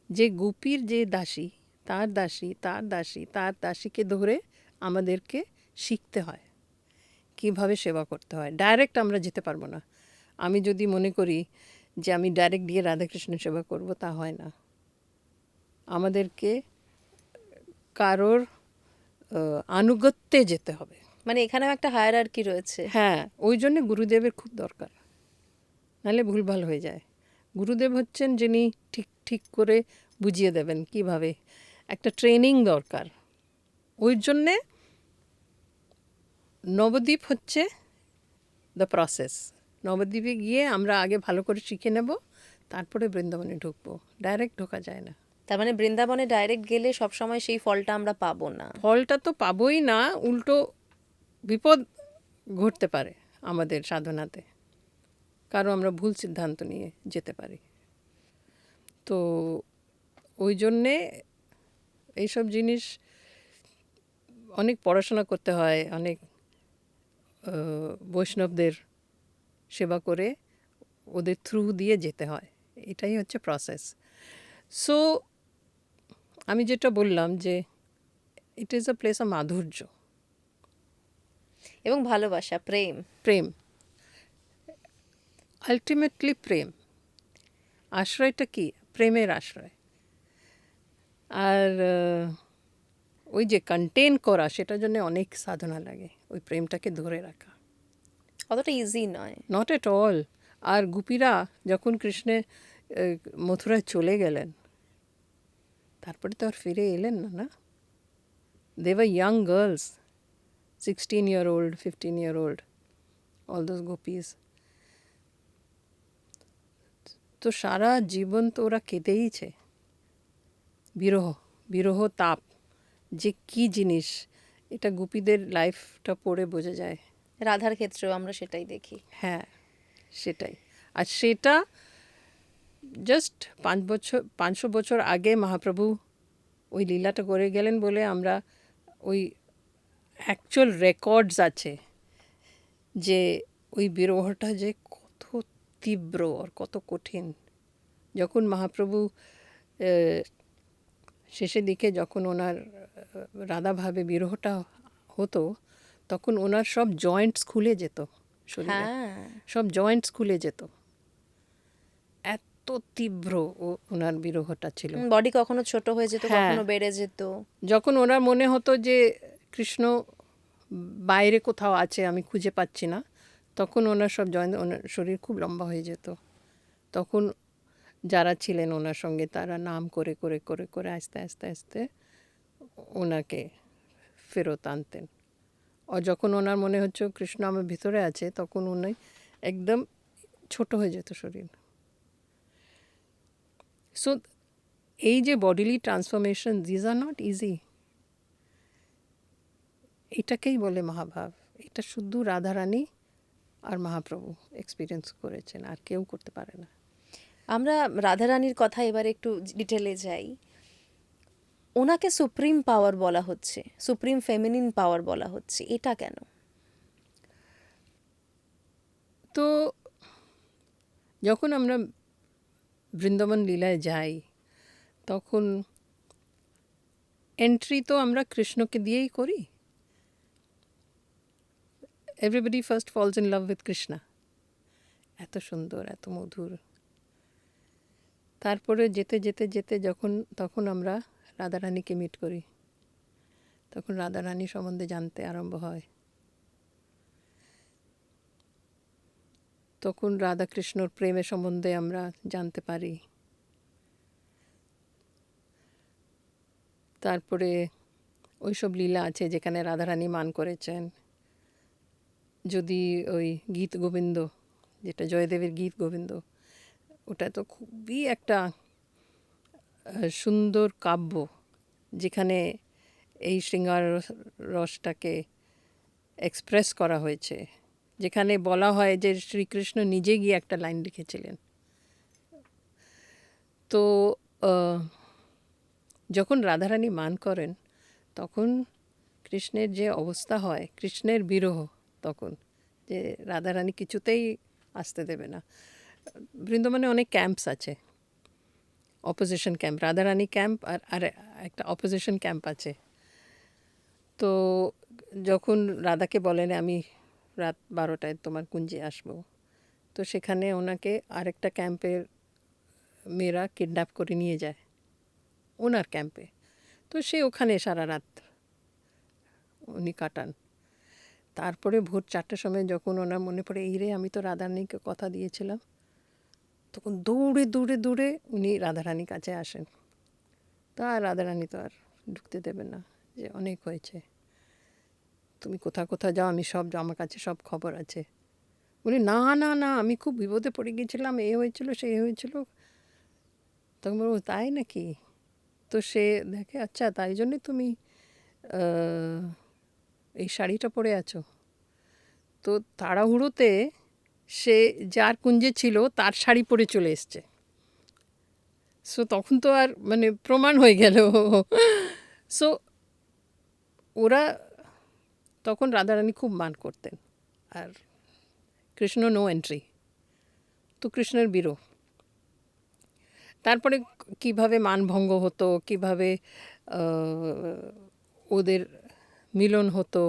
যে গোপীর যে দাসী, তার দাসী তার দাসী তার দাসীকে ধরে আমাদেরকে শিখতে হয় কিভাবে সেবা করতে হয়। ডাইরেক্ট আমরা যেতে পারবো না। আমি যদি মনে করি যে আমি ডাইরেক্ট গিয়ে রাধাকৃষ্ণের সেবা করব, তা হয় না। আমাদেরকে কারোর আনুগত্যে যেতে হবে। মানে এখানেও একটা হায়ারার্কি রয়েছে। হ্যাঁ, ওই জন্য গুরুদেবের খুব দরকার, নাহলে ভুলভাল হয়ে যায়। গুরুদেব হচ্ছেন যিনি ঠিক ঠিক করে বুঝিয়ে দেবেন কিভাবে, একটা ট্রেনিং দরকার। ওই জন্যে নবদ্বীপ হচ্ছে দ্য প্রসেস। নবদ্বীপে গিয়ে আমরা আগে ভালো করে শিখে নেব, তারপরে বৃন্দাবনে ঢুকবো। ডাইরেক্ট ঢোকা যায় না। তার মানে বৃন্দাবনে ডাইরেক্ট গেলে সবসময় সেই ফলটা আমরা পাবো না। ফলটা তো পাবোই না, উল্টো বিপদ ঘটতে পারে আমাদের সাধনাতে, কারণ আমরা ভুল সিদ্ধান্ত নিয়ে যেতে পারি। তো ওই জন্যে এইসব জিনিস অনেক পড়াশোনা করতে হয়, অনেক বৈষ্ণবদের সেবা করে ওদের থ্রু দিয়ে যেতে হয়, এটাই হচ্ছে প্রসেস। সো আমি যেটা বললাম যে it is a place of মাধুর্য, এবং ভালোবাসা, প্রেম। প্রেম, আলটিমেটলি প্রেম। আশ্রয়টা কি? প্রেমের আশ্রয়। আর ওই যে কন্টেন করা, সেটার জন্য অনেক সাধনা লাগে, ওই প্রেমটাকে ধরে রাখা অতটা ইজি নয়। Not at all. আর গোপীরা যখন কৃষ্ণে মথুরায় চলে গেলেন, তারপরে তো আর ফিরে এলেন না, না? They were young girls, 16-year-old, 15-year-old, all those gopis. তো সারা জীবন তো ওরা কেঁদেইছে। বিরহ, বিরহ তাপ যে কি জিনিস, এটা গোপীদের লাইফটা পড়ে বোঝা যায়। রাধার ক্ষেত্রেও আমরা সেটাই দেখি। হ্যাঁ, সেটাই। আর সেটা জাস্ট 500 বছর আগে মহাপ্রভু ওই লীলাটা করে গেলেন বলে আমরা ওই অ্যাকচুয়াল রেকর্ডস আছে যে ওই বিরহটা যে কত তীব্র আর কত কঠিন। যখন মহাপ্রভু শেষের দিকে যখন ওনার রাধাভাবে বিরহটা হতো, তখন ওনার সব জয়েন্টস খুলে যেত, শরীরে হ্যাঁ, সব জয়েন্টস খুলে যেত, এত তীব্র ওনার বিরহটা ছিল। বডি কখনো ছোট হয়ে যেত, হ্যাঁ। কখনো বেড়ে যেত। যখন ওনার মনে হতো যে কৃষ্ণ বাইরে কোথাও আছে, আমি খুঁজে পাচ্ছি না, তখন ওনার সব জয়েন্ট, ওনার শরীর খুব লম্বা হয়ে যেত। তখন যারা ছিলেন ওনার সঙ্গে, তারা নাম করে করে করে করে আস্তে আস্তে আস্তে ওনাকে ফেরত আনতেন। আর যখন ওনার মনে হচ্ছে কৃষ্ণ আমার ভিতরে আছে, তখন উনি একদম ছোট হয়ে যেত শরীর। সো এই যে bodily transformation, these are not easy. এটাকেই বলে মহাভাব। এটা শুধু রাধারানী আর মহাপ্রভু এক্সপিরিয়েন্স করেছেন, আর কেউ করতে পারে না। আমরা রাধারানীর কথা এবার একটু ডিটেলে যাই। ওনাকে সুপ্রিম পাওয়ার বলা হচ্ছে, সুপ্রিম ফেমিনিন পাওয়ার বলা হচ্ছে, এটা কেন? তো যখন আমরা বৃন্দাবন লীলায় যাই তখন এন্ট্রি তো আমরা কৃষ্ণকে দিয়েই করি। Everybody first falls in love with Krishna, এত সুন্দর, এত মধুর। তারপরে যেতে যেতে যেতে তখন আমরা রাধারানীকে মিট করি, তখন রাধারানী সম্বন্ধে জানতে আরম্ভ হয়। তখন রাধাকৃষ্ণর প্রেমের সম্বন্ধে আমরা জানতে পারি। তারপরে ওইসব লীলা আছে যেখানে রাধারানী মান করেছেন। যদি ওই গীত গোবিন্দ, যেটা জয়দেবের গীত গোবিন্দ, ওটা তো খুবই একটা সুন্দর কাব্য, যেখানে এই শৃঙ্গার রসটাকে এক্সপ্রেস করা হয়েছে, যেখানে বলা হয় যে শ্রীকৃষ্ণ নিজে গিয়ে একটা লাইন লিখেছিলেন। তো যখন রাধারানী মান করেন তখন কৃষ্ণের যে অবস্থা হয়, কৃষ্ণের বিরহ, তখন যে রাধারানী কিছুতেই আসতে দেবে না। বৃন্দাবনে অনেক ক্যাম্পস আছে, অপোজিশন ক্যাম্প, রাধারানী ক্যাম্প আর একটা অপোজিশন ক্যাম্প আছে। তো যখন রাধাকে বলেন আমি রাত 12টায় তোমার কুঞ্জে আসবো, তো সেখানে ওনাকে আরেকটা ক্যাম্পের মেয়েরা কিডন্যাপ করে নিয়ে যায় ওনার ক্যাম্পে। তো সে ওখানে সারা রাত উনি কাটান। তারপরে ভোর 4টার সময় যখন ওনার মনে পড়ে এই রে আমি তো রাধারানীকে কথা দিয়েছিলাম, তখন দৌড়ে দৌড়ে দৌড়ে উনি রাধারানীর কাছে আসেন। তা রাধারানী তো আর ঢুকতে দেবে না, যে অনেক হয়েছে, তুমি কোথা যাও, আমি সব, আমার কাছে সব খবর আছে। উনি না না না, আমি খুব বিপদে পড়ে গিয়েছিলাম, এ হয়েছিল সে হয়েছিল। তখন বলবো তাই নাকি? তো সে দেখে আচ্ছা তাই জন্যে তুমি এই শাড়িটা পরে আছো। তো তাড়াহুড়োতে সে যার কুঞ্জে ছিল তার শাড়ি পরে চলে এসছে। সো তখন তো আর মানে প্রমাণ হয়ে গেল। সো ওরা তখন রাধারানী খুব মান করতেন, আর কৃষ্ণ নো এন্ট্রি, তো কৃষ্ণের বিরহ। তারপরে কিভাবে মানভঙ্গ হতো, কিভাবে ওদের মিলন হতো।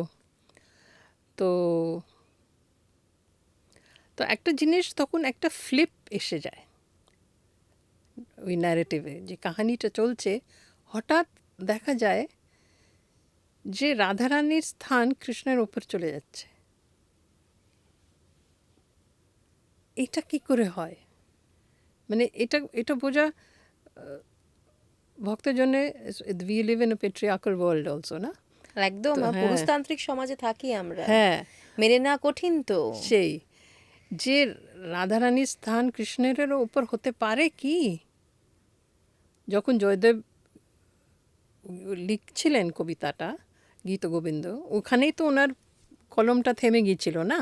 তো তো একটা জিনিস তখন একটা ফ্লিপ এসে যায় ওই ন্যারেটিভে, যে কাহিনীটা চলছে, হঠাৎ দেখা যায় যে রাধারানীর স্থান কৃষ্ণের ওপর চলে যাচ্ছে। এটা কি করে হয়? মানে এটা বোঝা ভক্তের জন্যে, we live in a patriarchal world also, না? একদম, তো হ্যাঁ, পুরুষতান্ত্রিক সমাজে থাকি আমরা, হ্যাঁ, মেনে নেওয়া কঠিন তো। সেই যে রাধারানীর স্থান কৃষ্ণের উপর হতে পারে কি? যখন জয়দেব লিখছিলেন কবিতাটা গীতগোবিন্দ, ওখানেই তো ওনার কলমটা থেমে গিয়েছিল না?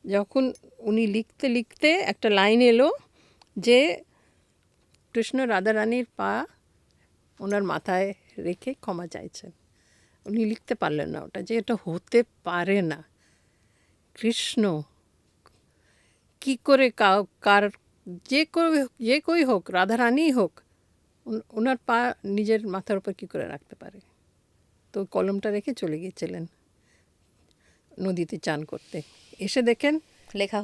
যখন উনি লিখতে লিখতে একটা লাইন এলো যে কৃষ্ণ রাধারানীর পা ওনার মাথায় রেখে ক্ষমা চাইছেন। উনি লিখতে পারলেন না ওটা, যে এটা হতে পারে না। কৃষ্ণ কি করে কার যে কই হোক, রাধারানী হোক, ওনার পা নিজের মাথার উপর কী করে রাখতে পারে? তো কলমটা রেখে চলে গিয়েছিলেন নদীতে চান করতে, এসে দেখেন লেখা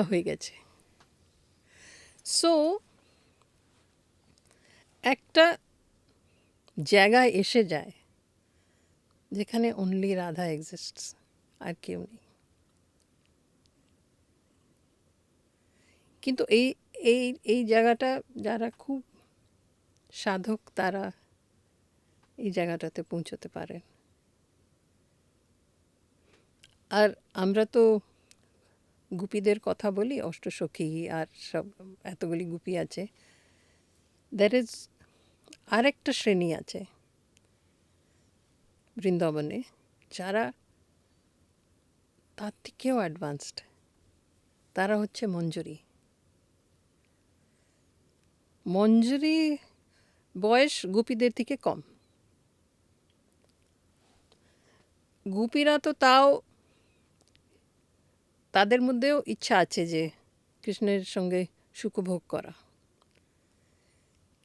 হয়ে গেছে। সো একটা জায়গায় এসে যায় যেখানে অনলি রাধা এক্সিস্টস, আর কেউ নেই। কিন্তু এই এই এই জায়গাটা যারা খুব সাধক তারা এই জায়গাটাতে পৌঁছতে পারেন। আর আমরা তো গুপীদের কথা বলি, অষ্টসখী আর সব এতগুলি গুপী আছে। দ্যার ইজ আরেকটা শ্রেণী আছে বৃন্দাবনে যারা তার থেকেও অ্যাডভান্সড, তারা হচ্ছে মঞ্জুরি। মঞ্জুরি বয়স গোপীদের থেকে কম। গোপীরা তো তাও তাদের মধ্যেও ইচ্ছা আছে যে কৃষ্ণের সঙ্গে সুখভোগ করা,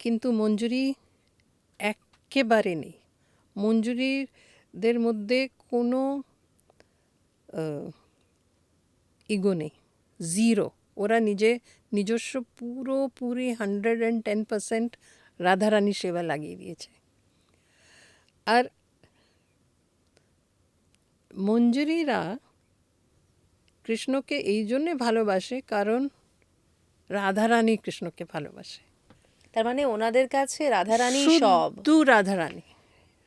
কিন্তু মঞ্জুরি একেবারে নেই। মঞ্জুরিদের মধ্যে কোনো ইগো নেই, জিরো। ওরা নিজস্ব পুরোপুরি 110% রাধারানী সেবা লাগিয়ে দিয়েছে। আর মঞ্জুরিরা কৃষ্ণকে এই জন্যে ভালোবাসে কারণ রাধারানী কৃষ্ণকে ভালোবাসে। তার মানে ওনাদের কাছে রাধারানী সব। শুধু রাধারানী,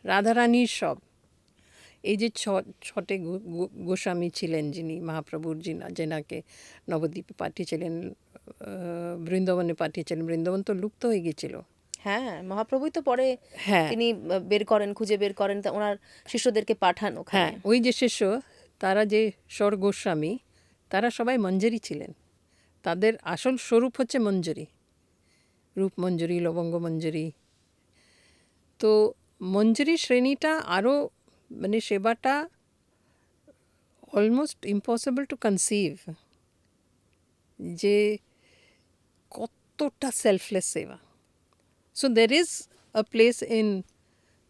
রাধারানীর সব। এই যে ছটে গোস্বামী ছিলেন যিনি মহাপ্রভুর যেনাকে নবদ্বীপে পাঠিয়েছিলেন, বৃন্দাবনে পাঠিয়েছিলেন। বৃন্দাবন তো লুপ্ত হয়ে গেছিল। হ্যাঁ, মহাপ্রভুই তো পরে হ্যাঁ তিনি খুঁজে বের করেন ওনার শিষ্যদেরকে পাঠান ওখানে। হ্যাঁ, ওই যে শিষ্য, তারা যে স্বর গোস্বামী, তারা সবাই মঞ্জরি ছিলেন। তাদের আসল স্বরূপ হচ্ছে মঞ্জরি, রূপ মঞ্জরি, লবঙ্গ মঞ্জরি। তো মঞ্জরি শ্রেণীটা আরও মানে সেবাটা অলমোস্ট ইম্পসিবল টু কনসিভ, যে কতটা সেলফলেস সেবা। So there is a place in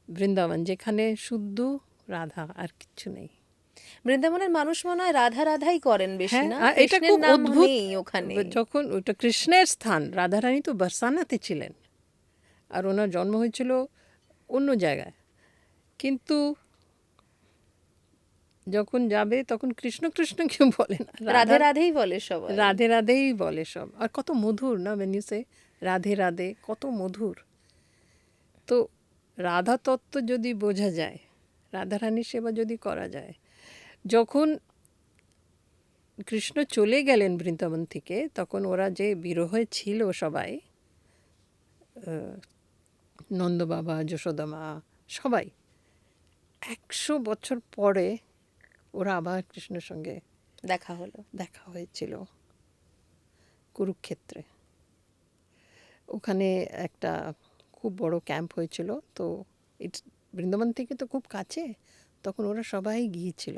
Vrindavan যেখানে শুদ্ধ রাধা, আর কিচ্ছু নেই। বৃন্দাবনের মানুষ মনে হয় রাধা রাধাই করেন বেশি, হ্যাঁ, না? আর এটা কৃষ্ণের খুব নাম অদ্ভুত। নেই ওখানে। যখন ওটা কৃষ্ণের স্থান, রাধারানী তো বরসানাতে ছিলেন, আর ওনার জন্ম হয়েছিল অন্য জায়গায়। কিন্তু যখন যাবে তখন কৃষ্ণ কৃষ্ণ কেউ বলে না, রাধে রাধেই বলে সবাই। রাধে রাধেই বলে সব। আর কত মধুর না, when you say Radhe Radhe, কত মধুর। তো রাধা তত্ত্ব যদি বোঝা যায়, রাধারানীর সেবা যদি করা যায়। যখন কৃষ্ণ চলে গেলেন বৃন্দাবন থেকে, তখন ওরা যে বিরহে ছিল সবাই, নন্দবাবা, যশোদামা, সবাই 100 বছর পরে ওরা আবার কৃষ্ণের সঙ্গে দেখা হয়েছিল কুরুক্ষেত্রে। ওখানে একটা খুব বড় ক্যাম্প হয়েছিল। তো বৃন্দাবন থেকে তো খুব কাছে, তখন ওরা সবাই গিয়েছিল।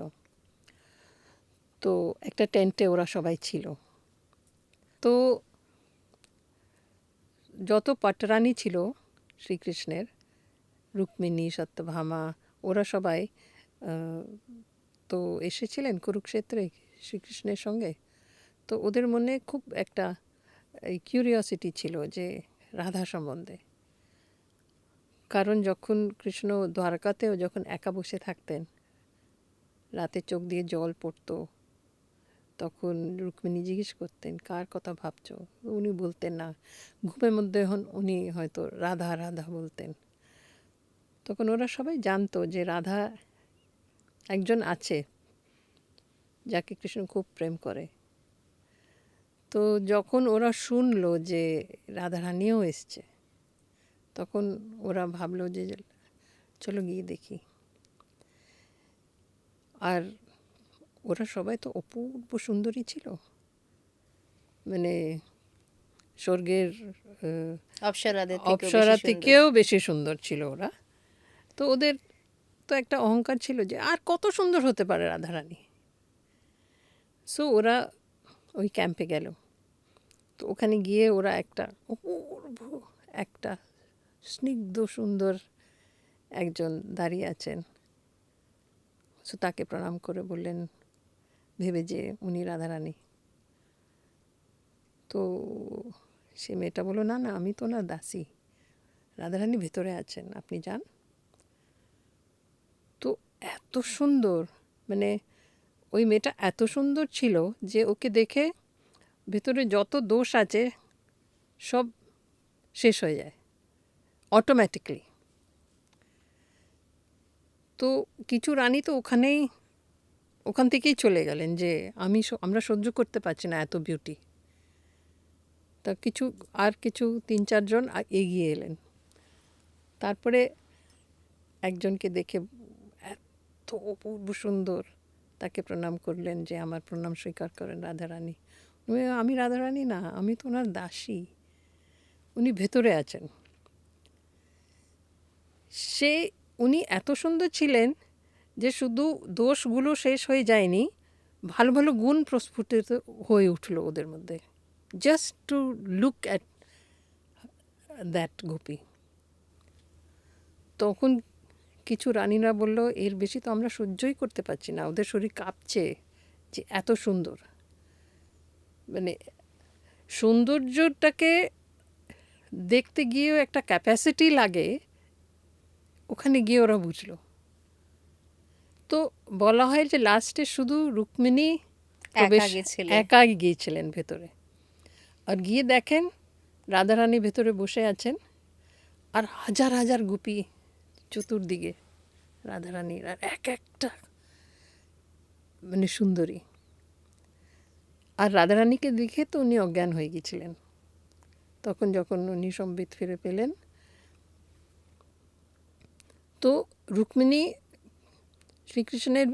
তো একটা টেন্টে ওরা সবাই ছিল। তো যত পাটরানী ছিল শ্রীকৃষ্ণের, রুক্মিণী, সত্যভামা, ওরা সবাই তো এসেছিলেন কুরুক্ষেত্রে শ্রীকৃষ্ণের সঙ্গে। তো ওদের মনে খুব একটা কিউরিওসিটি ছিল যে রাধা সম্বন্ধে। কারণ যখন কৃষ্ণ দ্বারকাতেও যখন একা বসে থাকতেন, রাতে চোখ দিয়ে জল পড়তো, তখন রুক্মিণী জিজ্ঞেস করতেন কার কথা ভাবছো। উনি বলতেন না, ঘুমের মধ্যে উনি হয়তো রাধা রাধা বলতেন। তখন ওরা সবাই জানতো যে রাধা একজন আছে যাকে কৃষ্ণ খুব প্রেম করে। তো যখন ওরা শুনলো যে রাধারানীও এসছে, তখন ওরা ভাবলো যে চলো গিয়ে দেখি। আর ওরা সবাই তো অপূর্ব সুন্দরী ছিল, মানে স্বর্গের অপ্সরা থেকেও বেশি সুন্দর ছিল ওরা। তো ওদের তো একটা অহংকার ছিল যে আর কত সুন্দর হতে পারে রাধারানী। সো ওরা ওই ক্যাম্পে গেল। তো ওখানে গিয়ে ওরা একটা অপূর্ব, একটা স্নিগ্ধ সুন্দর একজন দাঁড়িয়ে আছেন। সো তাকে প্রণাম করে বললেন, ভেবে যে উনি রাধারানী। তো সে মেয়েটা বলল, না না, আমি তো না দাসী, রাধারানী ভেতরে আছেন, আপনি যান। তো এত সুন্দর, মানে ওই মেয়েটা এত সুন্দর ছিল যে ওকে দেখে ভেতরে যত দোষ আছে সব শেষ হয়ে যায় অটোমেটিকলি। তো কিছু রানী তো ওখান থেকেই চলে গেলেন যে আমরা সহ্য করতে পারছি না এত বিউটি। তা কিছু 3-4 জন এগিয়ে এলেন। তারপরে একজনকে দেখে অপূর্ব সুন্দর, তাকে প্রণাম করলেন যে আমার প্রণাম স্বীকার করেন রাধারানী। আমি রাধারানী না, আমি তো ওনার দাসী, উনি ভেতরে আছেন। সে উনি এত সুন্দর ছিলেন যে শুধু দোষগুলো শেষ হয়ে যায়নি, ভালো ভালো গুণ প্রস্ফুটিত হয়ে উঠলো ওদের মধ্যে, just to look at that Gopi. তখন কিছু রানীরা বলল, এর বেশি তো আমরা সহ্যই করতে পারছি না, ওদের শরীর কাঁপছে যে এত সুন্দর। মানে সৌন্দর্যটাকে দেখতে গিয়েও একটা ক্যাপাসিটি লাগে, ওখানে গিয়ে ওরা বুঝলো। তো বলা হয় যে লাস্টে শুধু রুক্মিণী একাই গিয়েছিলেন ভেতরে। আর গিয়ে দেখেন রাধারানী ভেতরে বসে আছেন, আর হাজার হাজার গোপী চতুর্দিকে রাধারানীর, আর এক একটা মানে সুন্দরী। আর রাধারানীকে দেখে তো উনি অজ্ঞান হয়ে গিয়েছিলেন। তখন যখন উনি সম্বিত ফিরে পেলেন, তো রুক্মিণী শ্রীকৃষ্ণের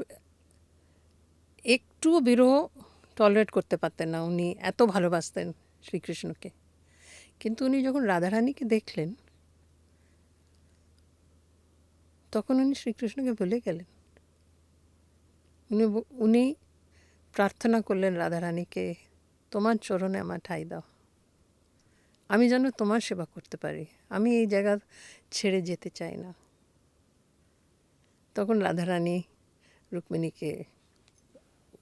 একটুও বিরহ টলারেট করতে পারতেন না, উনি এত ভালোবাসতেন শ্রীকৃষ্ণকে। কিন্তু উনি যখন রাধারানীকে দেখলেন, তখন উনি শ্রীকৃষ্ণকে ভুলে গেলেন। উনি প্রার্থনা করলেন রাধারানীকে, তোমার চরণে আমার ঠাঁই দাও, আমি যেন তোমার সেবা করতে পারি, আমি এই জায়গা ছেড়ে যেতে চাই না। তখন রাধারানী রুক্মিণীকে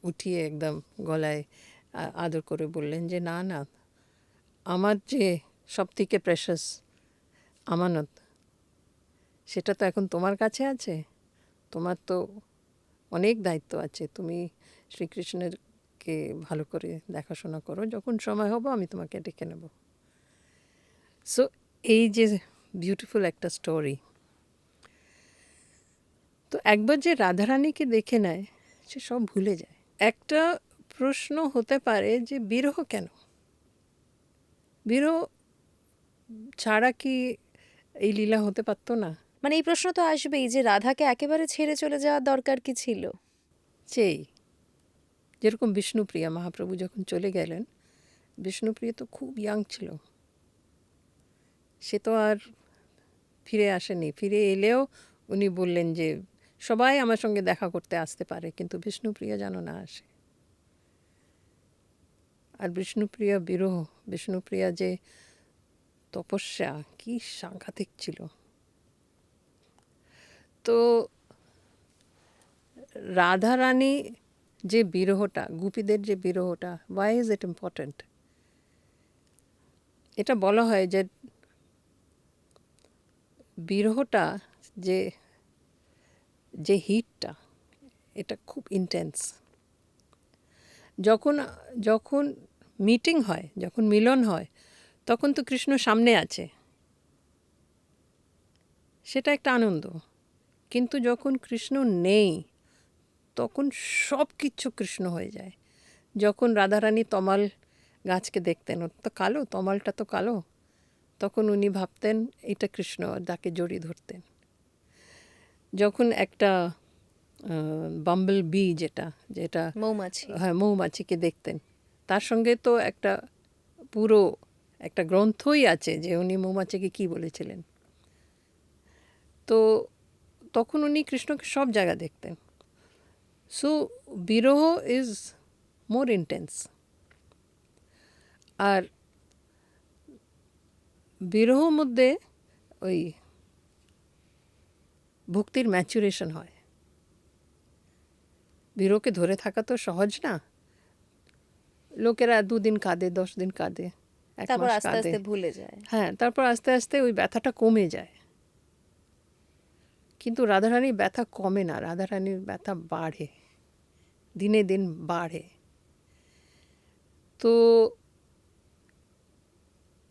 উঠিয়ে একদম গলায় আদর করে বললেন যে না না, আমার যে সবথেকে প্রেশাস আমানত, সেটা তো এখন তোমার কাছে আছে, তোমার তো অনেক দায়িত্ব আছে, তুমি শ্রীকৃষ্ণেরকে ভালো করে দেখাশোনা করো, যখন সময় হবে আমি তোমাকে ডেকে নেব। সো এই যে বিউটিফুল একটা স্টোরি। তো একবার যে রাধারানীকে দেখে নেয়, সে সব ভুলে যায়। একটা প্রশ্ন হতে পারে যে বিরহ কেন? বিরহ ছাড়া কি এই লীলা হতে পারতো না? মানে এই প্রশ্ন তো আসবেই যে রাধাকে একেবারে ছেড়ে চলে যাওয়ার দরকার কি ছিল? সেই যেরকম বিষ্ণুপ্রিয়া মহাপ্রভু যখন চলে গেলেন, বিষ্ণুপ্রিয়া তো খুব ইয়াং ছিল, সে তো আর ফিরে আসেনি। ফিরে এলেও উনি বললেন যে সবাই আমার সঙ্গে দেখা করতে আসতে পারে, কিন্তু বিষ্ণুপ্রিয়া যেন না আসে। আর বিষ্ণুপ্রিয়া বিরহ, বিষ্ণুপ্রিয়া যে তপস্যা কি সাংঘাতিক ছিল। তো রাধারানী যে বিরহটা, গোপীদের যে বিরহটা, ওয়াই ইজ ইট ইম্পর্ট্যান্ট? এটা বলা হয় যে বিরহটা যে যে হিটটা, এটা খুব ইন্টেন্স। যখন যখন মিটিং হয়, যখন মিলন হয়, তখন তো কৃষ্ণ সামনে আছে, সেটা একটা আনন্দ। কিন্তু যখন কৃষ্ণ নেই, তখন সব কিছু কৃষ্ণ হয়ে যায়। যখন রাধারানী তমাল গাছকে দেখতেন, ওর তো কালো, তমালটা তো কালো, তখন উনি ভাবতেন এটা কৃষ্ণ, তাকে জড়িয়ে ধরতেন। যখন একটা বাম্বল বি, যেটা যেটা মৌমাছি। হ্যাঁ, মৌমাছিকে দেখতেন, তার সঙ্গে তো একটা পুরো একটা গ্রন্থই আছে যে উনি মৌমাছিকে কী বলেছিলেন। তো তখন উনি কৃষ্ণকে সব জায়গা দেখতেন। সো বিরহ ইজ মোর ইন্টেন্স। আর বিরহ মধ্যে ওই ভক্তির ম্যাচুরেশন হয়। বিরহকে ধরে থাকা তো সহজ না। লোকেরা 2 দিন কাঁদে, 10 দিন কাঁদে, 1 তারপর মাস আস্তে কাঁদে, আস্তে ভুলে যায়। হ্যাঁ, তারপর আস্তে আস্তে ওই ব্যথাটা কমে যায়। কিন্তু রাধারানীর ব্যথা কমে না, রাধারানীর ব্যথা বাড়ে, দিনে দিন বাড়ে। তো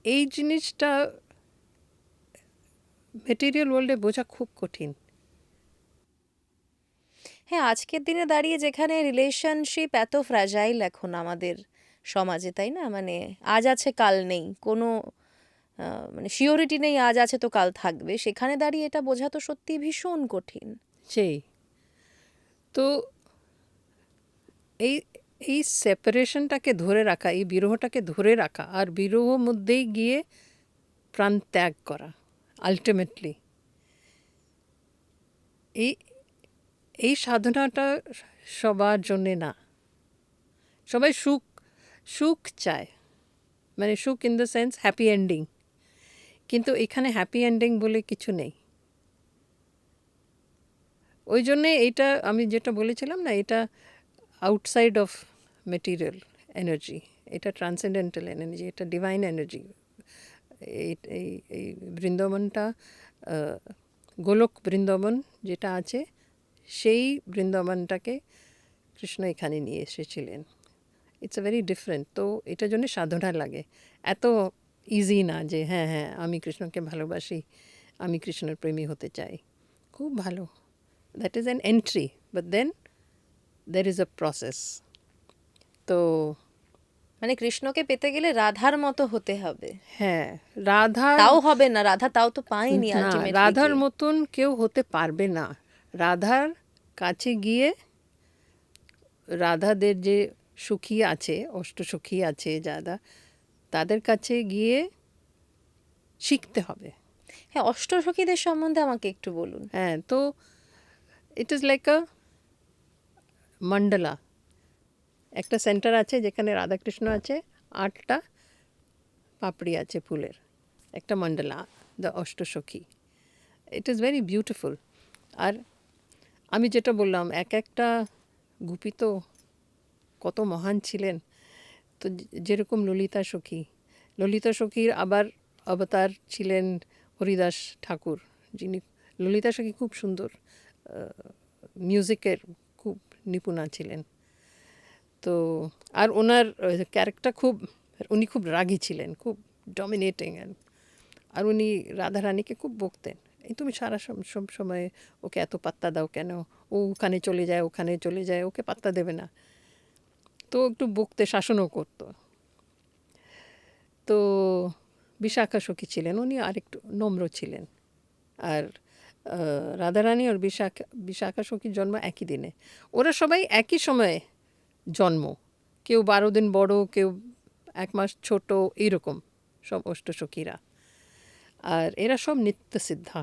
এই জিনিসটা মেটেরিয়াল ওয়ার্ল্ডে বোঝা খুব কঠিন। হ্যাঁ, আজকের দিনে দাঁড়িয়ে যেখানে রিলেশনশিপ এত ফ্র্যাজাইল এখন আমাদের সমাজে, তাই না? মানে আজ আছে কাল নেই, কোনো মানে শিওরিটি নেই, আজ আছে তো কাল থাকবে, সেখানে দাঁড়িয়ে এটা বোঝা তো সত্যি ভীষণ কঠিন। সেই তো এই এই সেপারেশনটাকে ধরে রাখা, এই বিরহটাকে ধরে রাখা, আর বিরহ মধ্যেই গিয়ে প্রাণ ত্যাগ করা আলটিমেটলি, এই এই সাধনাটা সবার জন্যে না। সবাই সুখ সুখ চায়, মানে সুখ in the sense happy ending, কিন্তু এখানে হ্যাপি এন্ডিং বলে কিছু নেই। ওই জন্যে এইটা আমি যেটা বলেছিলাম না, এটা আউটসাইড অফ মেটেরিয়াল এনার্জি, এটা ট্রান্সেন্ডেন্টাল এনার্জি, এটা ডিভাইন এনার্জি। এই এই এই বৃন্দাবনটা গোলক বৃন্দাবন যেটা আছে, সেই বৃন্দাবনটাকে কৃষ্ণ এখানে নিয়ে এসেছিলেন। It's a very different. তো এটার জন্য সাধনা লাগে, এত ইজি না যে হ্যাঁ হ্যাঁ আমি কৃষ্ণকে ভালোবাসি, আমি কৃষ্ণের প্রেমী হতে চাই। খুব ভালো, that is an entry, but then there is a process. তো মানে কৃষ্ণকে পেতে গেলে রাধার মতো হতে হবে। হ্যাঁ, রাধা তাও হবে না, রাধা তাও তো পায়নি না, আলটিমেটলি। রাধার মতন কেউ হতে পারবে না। রাধার কাছে গিয়ে রাধাদের যে সখী আছে, অষ্টসখী আছে যারা, তাদের কাছে গিয়ে শিখতে হবে। হ্যাঁ, অষ্টসখীদের সম্বন্ধে আমাকে একটু বলুন। হ্যাঁ, তো ইট ইজ লাইক আ মন্ডলা। একটা সেন্টার আছে যেখানে রাধাকৃষ্ণ আছে, 8টা পাপড়ি আছে ফুলের, একটা মন্ডলা, the Ashtasakhi. It is very beautiful. আর আমি যেটা বললাম, এক একটা গুপি তো কত মহান ছিলেন। তো যেরকম ললিতা সখী, ললিতা সখীর আবার অবতার ছিলেন হরিদাস ঠাকুর, যিনি ললিতা সখী খুব সুন্দর মিউজিকের খুব নিপুণা ছিলেন। তো আর ওনার ক্যারেক্টার খুব, উনি খুব রাগী ছিলেন, খুব ডমিনেটিং। আর উনি রাধারানীকে খুব বকতেন, এই তুমি সারা সব সময় ওকে এত পাত্তা দাও কেন, ও ওখানে চলে যায় ওখানে চলে যায়, ওকে পাত্তা দেবে না। তো একটু বকতে, শাসনও করতো। তো বিশাখা সখী ছিলেন, উনি আরেকটু নম্র ছিলেন। আর রাধারানী আর বিশাখা সখীর জন্ম একই দিনে। ওরা সবাই একই সময়ে জন্ম, কেউ 12 দিন বড়, কেউ 1 মাস ছোট, এইরকম সব অষ্টসখীরা। আর এরা সব নিত্য সিদ্ধা,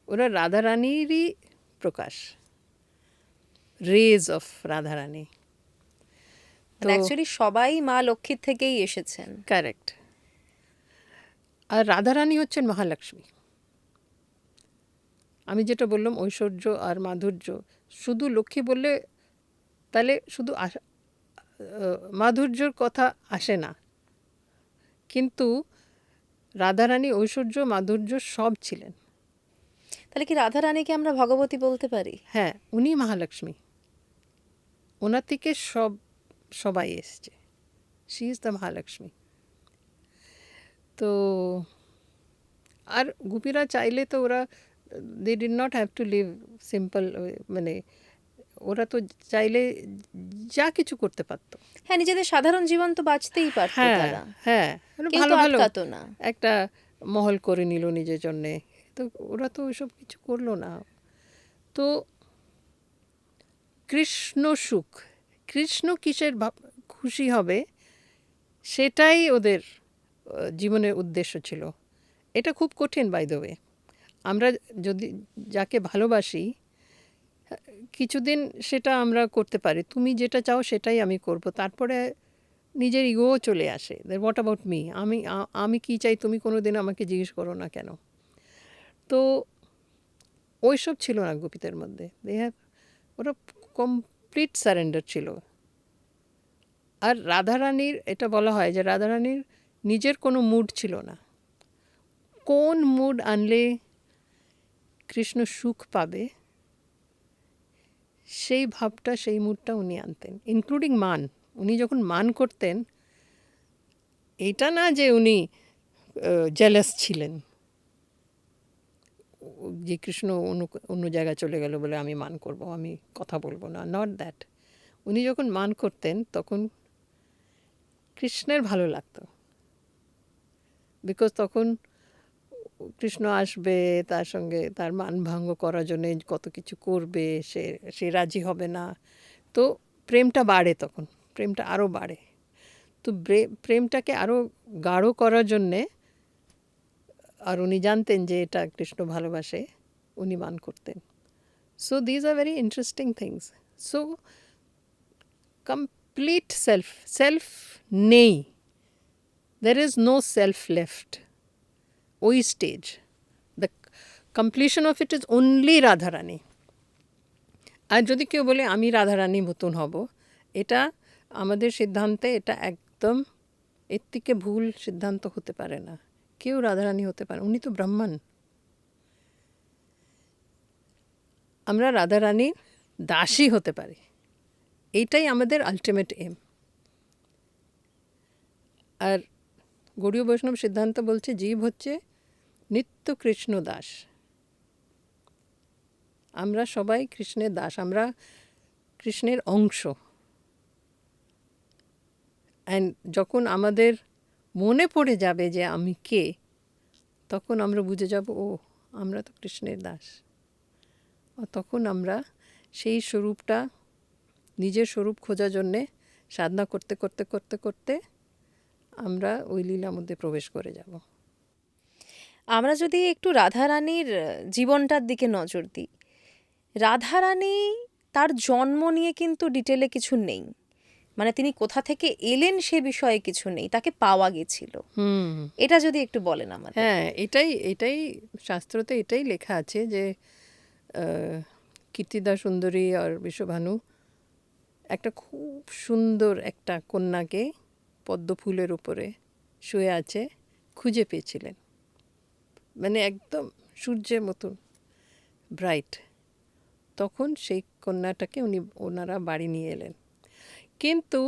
ওরা রাধারানীরই প্রকাশ, রেজ অফ রাধারানী। তো অ্যাকচুয়ালি সবাই মা লক্ষ্মীর থেকেই এসেছেন। কারেক্ট। আর রাধারানী হচ্ছেন মহালক্ষ্মী। আমি যেটা বললাম ঐশ্বর্য আর মাধুর্য, শুধু লক্ষ্মী বললে তাহলে শুধু মাধুর্যর কথা আসে না, কিন্তু রাধারানী ঐশ্বর্য মাধুর্য সব ছিলেন। তাহলে কি রাধা রানীকে আমরা ভগবতী বলতে পারি? হ্যাঁ, উনি মহালক্ষ্মী, ওনার থেকে সবাই এসছে, শি ইজ দ্য মহালক্ষ্মী। তো আর গোপীরা চাইলে তো ওরা, they did not have to live simple, মানে ওরা তো চাইলে যা কিছু করতে পারতো। হ্যাঁ, নিজেদের সাধারণ জীবন তো বাঁচতেই পারতো হ্যাঁ তারা, হ্যাঁ, কেউ ভালো তো ভালো আটকাতো না। একটা মহল করে নিল নিজের জন্যে, তো ওরা তো ওইসব কিছু করলো না। তো কৃষ্ণ সুখ, কৃষ্ণ কিসের খুশি হবে, সেটাই ওদের জীবনের উদ্দেশ্য ছিল। এটা খুব কঠিন বাই দ্য ওয়ে। আমরা যদি যাকে ভালোবাসি, কিছুদিন সেটা আমরা করতে পারি, তুমি যেটা চাও সেটাই আমি করব, তারপরে নিজের ইগোও চলে আসে, হোয়াট অ্যাবাউট মি, আমি কী চাই তুমি কোনো দিন আমাকে জিজ্ঞেস করো না কেন। তো ওইসব ছিল না গোপীদের মধ্যে, ওরা কমপ্লিট সারেন্ডার ছিল। আর রাধারানীর এটা বলা হয় যে রাধারানীর নিজের কোনো মুড ছিল না, কোন মুড আনলে কৃষ্ণ সুখ পাবে সেই ভাবটা, সেই মুডটা উনি আনতেন, ইনক্লুডিং মান। উনি যখন মান করতেন, এটা না যে উনি জেলাস ছিলেন যে কৃষ্ণ অন্য জায়গায় চলে গেল বলে আমি মান করব, আমি কথা বলবো না, নট দ্যাট। উনি যখন মান করতেন তখন কৃষ্ণের ভালো লাগতো, বিকজ তখন কৃষ্ণ আসবে, তার সঙ্গে তার মান ভঙ্গ করার জন্যে কত কিছু করবে, সে রাজি হবে না। তো প্রেমটা বাড়ে, তখন প্রেমটা আরও বাড়ে। তো প্রেমটাকে আরও গাঢ় করার জন্যে, আর উনি জানতেন যে এটা কৃষ্ণ ভালোবাসে, উনি মান করতেন। So these are very interesting things. So complete self নেই, there is no self left. ওই stage, the completion of it is only Radharani. আর যদি কেউ বলে আমি রাধারানী মতন হব, এটা আমাদের সিদ্ধান্তে এটা একদম এর থেকে ভুল সিদ্ধান্ত হতে পারে না। কেউ রাধারানী হতে পারে, উনি তো ব্রাহ্মণ। আমরা রাধারানীর দাসী হতে পারি, এইটাই আমাদের আলটিমেট এম। আর গৌড়ীয় বৈষ্ণব সিদ্ধান্ত বলছে জীব হচ্ছে নিত্য কৃষ্ণ দাস। আমরা সবাই কৃষ্ণের দাস, আমরা কৃষ্ণের অংশ। অ্যান্ড যখন আমাদের মনে পড়ে যাবে যে আমি কে, তখন আমরা বুঝে যাব ও আমরা তো কৃষ্ণের দাস। আর তখন আমরা সেই স্বরূপটা, নিজের স্বরূপ খোঁজার জন্যে সাধনা করতে করতে করতে করতে আমরা ওই লীলার মধ্যে প্রবেশ করে যাব। আমরা যদি একটু রাধারানীর জীবনটার দিকে নজর দিই, রাধারানী তার জন্ম নিয়ে কিন্তু ডিটেলে কিছু নেই, মানে তিনি কোথা থেকে এলেন সে বিষয়ে কিছু নেই, তাকে পাওয়া গেছিল। এটা যদি একটু বলেন আমাদের। হ্যাঁ, এটাই শাস্ত্রতে এটাই লেখা আছে যে কীর্তিদা সুন্দরী আর বিশ্বভানু একটা খুব সুন্দর একটা কন্যাকে পদ্ম ফুলের উপরে শুয়ে আছে খুঁজে পেয়েছিলেন, মানে একদম সূর্যের মতন ব্রাইট। তখন সেই কন্যাটাকে ওনারা বাড়ি নিয়ে এলেন, কিন্তু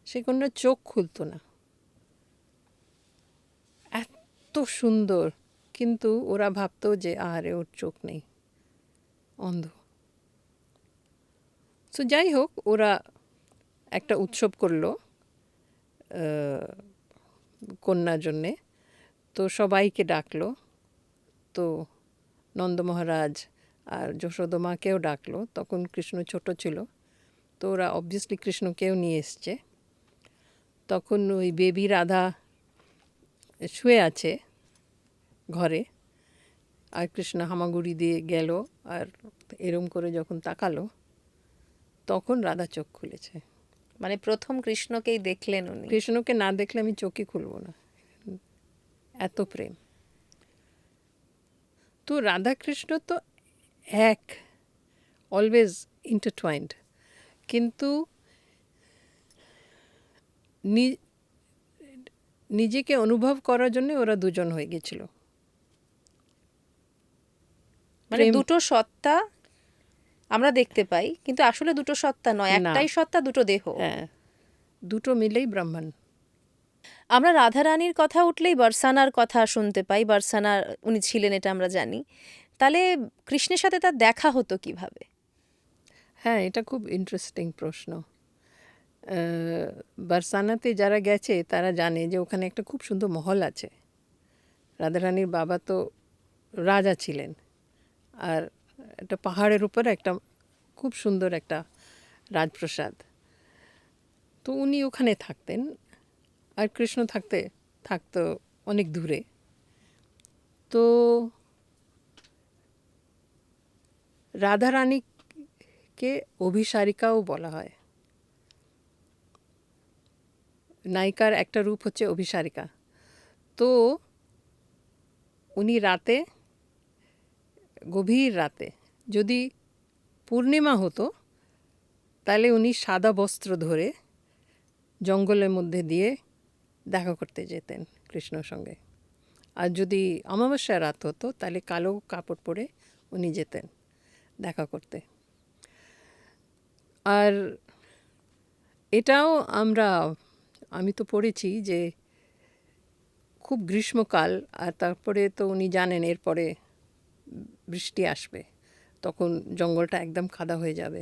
সেই কন্যার চোখ খুলতো না, এত সুন্দর, কিন্তু ওরা ভাবতো যে আরে ওর চোখ নেই, অন্ধ। তো যাই হোক, ওরা একটা উৎসব করলো কন্যার জন্যে। তো সবাইকে ডাকলো, তো নন্দ মহারাজ আর যশোদমাকেও ডাকলো। তখন কৃষ্ণ ছোট ছিল, তো ওরা অবভিয়াসলি কৃষ্ণকেও নিয়ে এসছে। তখন ওই বেবি রাধা শুয়ে আছে ঘরে, আর কৃষ্ণ হামাগুড়ি দিয়ে গেল, আর এরম করে যখন তাকালো, তখন রাধা চোখ খুলেছে। মানে প্রথম কৃষ্ণকেই দেখলেন উনি। কৃষ্ণকে না দেখলে আমি চোখই খুলব না, এত প্রেম। তো রাধা কৃষ্ণ তো এক, অলওয়েজ ইন্টারটুয়াইন্ড, কিন্তু নিজেকে অনুভব করার জন্য ওরা দুজন হয়ে গেছিল। মানে দুটো সত্তা আমরা দেখতে পাই, কিন্তু আসলে দুটো সত্তা নয়, একটাই সত্তা, দুটো দেহ। হ্যাঁ, দুটো মিলেই ব্রাহ্মণ। আমরা রাধারানীর কথা উঠলেই বর্ষানার কথা শুনতে পাই। বর্ষানা উনি ছিলেন, এটা আমরা জানি। তাহলে কৃষ্ণের সাথে তার দেখা হতো কিভাবে? হ্যাঁ, এটা খুব ইন্টারেস্টিং প্রশ্ন। বারসানাতে যারা গেছে তারা জানে যে ওখানে একটা খুব সুন্দর মহল আছে। রাধারানীর বাবা তো রাজা ছিলেন, আর একটা পাহাড়ের উপরে একটা খুব সুন্দর একটা রাজপ্রাসাদ। তো উনি ওখানে থাকতেন, আর কৃষ্ণ থাকতো অনেক দূরে। তো রাধারানীকে অভিসারিকাও বলা হয়। নায়িকার একটা রূপ হচ্ছে অভিসারিকা। তো উনি রাতে, গভীর রাতে, যদি পূর্ণিমা হতো তাহলে উনি সাদা বস্ত্র ধরে জঙ্গলের মধ্যে দিয়ে দেখা করতে যেতেন কৃষ্ণর সঙ্গে। আর যদি অমাবস্যা রাত হতো তাহলে কালো কাপড় পরে উনি যেতেন দেখা করতে। আর এটাও আমি তো পড়েছি যে খুব গ্রীষ্মকাল, আর তারপরে তো উনি জানেন এরপরে বৃষ্টি আসবে, তখন জঙ্গলটা একদম কাদা হয়ে যাবে।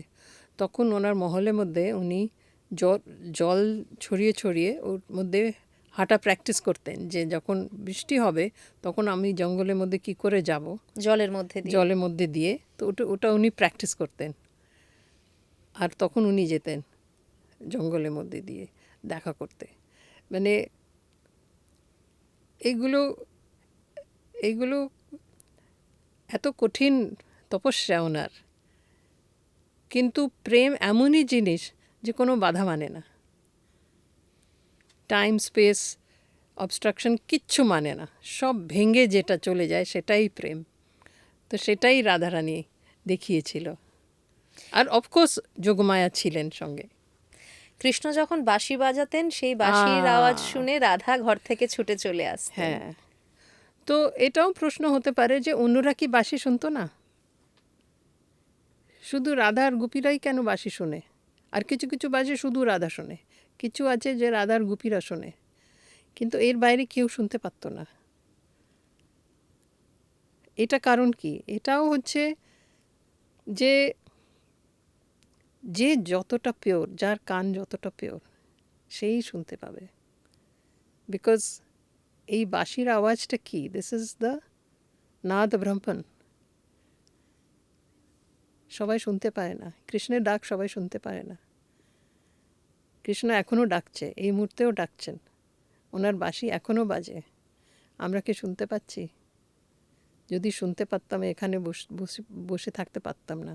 তখন ওনার মহলের মধ্যে উনি জল ছড়িয়ে ছড়িয়ে ওর মধ্যে হাঁটা প্র্যাকটিস করতেন, যে যখন বৃষ্টি হবে তখন আমি জঙ্গলের মধ্যে কি করে যাব, জলের মধ্যে দিয়ে। তো ওটা উনি প্র্যাকটিস করতেন, আর তখন উনি যেতেন। জঙ্গলের মধ্যে দিয়ে দেখা করতে। মানে এইগুলো এইগুলো এত কঠিন তপস্যা ওনার, কিন্তু প্রেম এমনই জিনিস যে কোনো বাধা মানে না, টাইম স্পেস অবস্ট্রাকশন কিচ্ছু মানে না, সব ভেঙে যেটা চলে যায় সেটাই প্রেম। তো সেটাই রাধারানী দেখিয়েছিল। আর অফকোর্স যোগমায়া ছিলেন সঙ্গে। কৃষ্ণ যখন বাঁশি বাজাতেন সেই বাঁশির আওয়াজ আহ, শুনে রাধা ঘর থেকে ছুটে চলে আসতেন। হ্যাঁ, তো এটাও প্রশ্ন হতে পারে যে অন্যরা কি বাঁশি শুনতো না? শুধু রাধা আর গোপীরাই কেন বাঁশি শোনে? আর কিছু কিছু বাজে শুধু রাধা শোনে, কিছু আছে যে রাধার গোপীরা শোনে, কিন্তু এর বাইরে কেউ শুনতে পারতো না। এটা কারণ কি? এটাও হচ্ছে যে যে যতটা পিওর, যার কান যতটা পিওর, সেই শুনতে পাবে। বিকজ এই বাঁশির আওয়াজটা কি? দিস ইজ দ্য নাদ ব্রহ্মণ। সবাই শুনতে পারে না, কৃষ্ণের ডাক সবাই শুনতে পারে না। কৃষ্ণ এখনও ডাকছে, এই মুহূর্তেও ডাকছেন, ওনার বাঁশি এখনও বাজে। আমরা কি শুনতে পাচ্ছি? যদি শুনতে পারতাম এখানে বসে বসে থাকতে পারতাম না,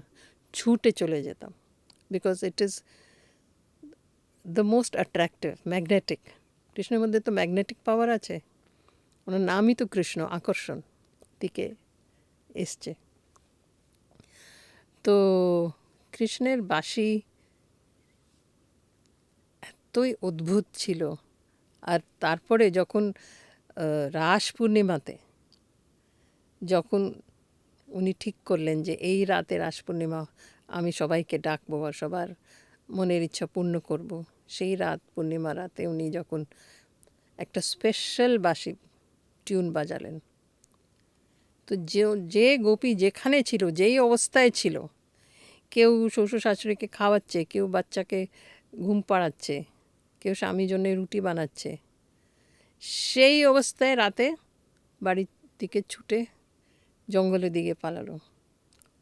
ছুটে চলে যেতাম। Because it is the most attractive, magnetic. কৃষ্ণের মধ্যে তো ম্যাগনেটিক পাওয়ার আছে, ওনার নামই তো কৃষ্ণ, আকর্ষণ দিকে এসছে। তো কৃষ্ণের বাঁশি এতই অদ্ভুত ছিল। আর তারপরে যখন রাস পূর্ণিমাতে যখন উনি ঠিক করলেন যে এই রাতে রাস পূর্ণিমা, আমি সবাইকে ডাকবো আর সবার মনের ইচ্ছা পূর্ণ করব, সেই রাত পূর্ণিমা রাতে উনি যখন একটা স্পেশাল বাঁশি টিউন বাজালেন, তো যে গোপী যেখানে ছিল, যেই অবস্থায় ছিল, কেউ শ্বশুর শাশুড়িকে খাওয়াচ্ছে, কেউ বাচ্চাকে ঘুম পাড়াচ্ছে, কেউ স্বামীর জন্য রুটি বানাচ্ছে, সেই অবস্থায় রাতে বাড়ির দিকে ছুটে জঙ্গলের দিকে পালালো।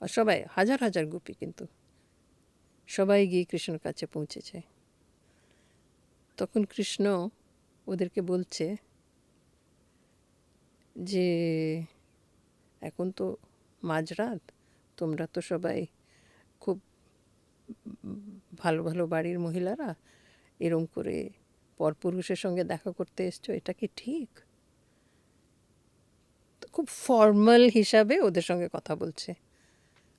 আর সবাই, হাজার হাজার গোপী, কিন্তু সবাই গিয়ে কৃষ্ণর কাছে পৌঁছেছে। তখন কৃষ্ণ ওদেরকে বলছে যে এখন তো মাঝরাত, তোমরা তো সবাই খুব ভালো ভালো বাড়ির মহিলারা এরম করে পরপুরুষের সঙ্গে দেখা করতে এসছো, এটা কি ঠিক? তো খুব ফর্মাল হিসাবে ওদের সঙ্গে কথা বলছে।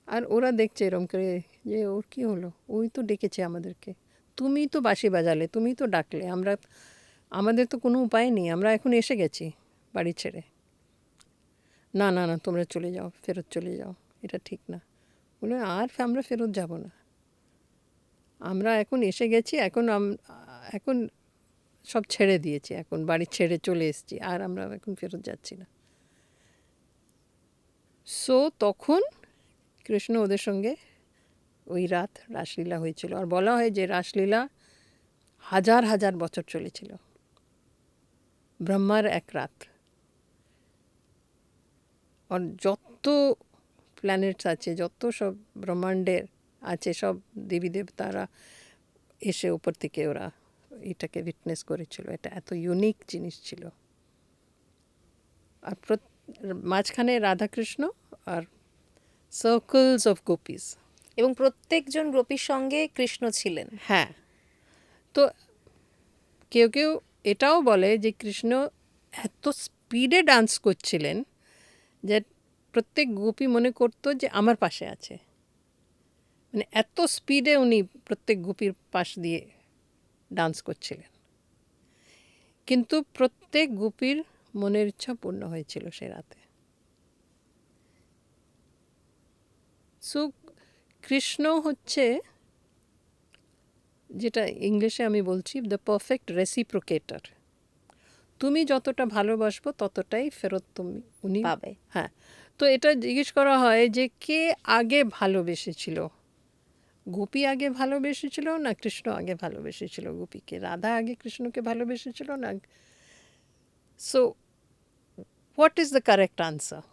আর ওরা দেখছে এরম করে যে ওর কি হলো, ওই তো ডেকেছে আমাদেরকে, তুমি তো বাঁশি বাজালে, তুমি তো ডাকলে, আমাদের তো কোনো উপায় নেই, আমরা এখন এসে গেছি বাড়ি ছেড়ে। না না না, তোমরা চলে যাও, ফেরত চলে যাও, এটা ঠিক না। বলে আর আমরা ফেরত যাব না, আমরা এখন এসে গেছি, এখন সব ছেড়ে দিয়েছি, এখন বাড়ি ছেড়ে চলে এসেছি, আর আমরা এখন ফেরত যাচ্ছি না। সো তখন কৃষ্ণ ওদের সঙ্গে ওই রাত রাসলীলা হয়েছিল। আর বলা হয় যে রাসলীলা হাজার হাজার বছর চলেছিল, ব্রহ্মার এক রাত। আর যত প্ল্যানেটস আছে, যত সব ব্রহ্মাণ্ডের আছে, সব দেবী দেবতারা এসে উপর থেকে ওরা এটাকে উইটনেস করেছিল। এটা এত ইউনিক জিনিস ছিল। আর মাঝখানে রাধাকৃষ্ণ আর সার্কেলস অফ গোপিস। এবং প্রত্যেকজন গোপীর সঙ্গে কৃষ্ণ ছিলেন। হ্যাঁ, তো কেউ কেউ এটাও বলে যে কৃষ্ণ এত স্পিডে ডান্স করছিলেন যে প্রত্যেক গোপী মনে করতো যে আমার পাশে আছে। মানে এত স্পিডে উনি প্রত্যেক গোপীর পাশ দিয়ে ডান্স করছিলেন, কিন্তু প্রত্যেক গোপীর মনের ইচ্ছা পূর্ণ হয়েছিল সে রাতে। সো কৃষ্ণ হচ্ছে, যেটা ইংলিশে আমি বলছি, দ্য পারফেক্ট রেসিপ্রোকেটর। তুমি যতটা ভালোবাসবো ততটাই ফেরত উনি পাবে। হ্যাঁ। তো এটা জিজ্ঞেস করা হয় যে কে আগে ভালোবেসেছিল, গোপী আগে ভালোবেসেছিল না কৃষ্ণ আগে ভালোবেসেছিল গোপীকে, রাধা আগে কৃষ্ণকে ভালোবেসেছিল না? So what is the correct answer?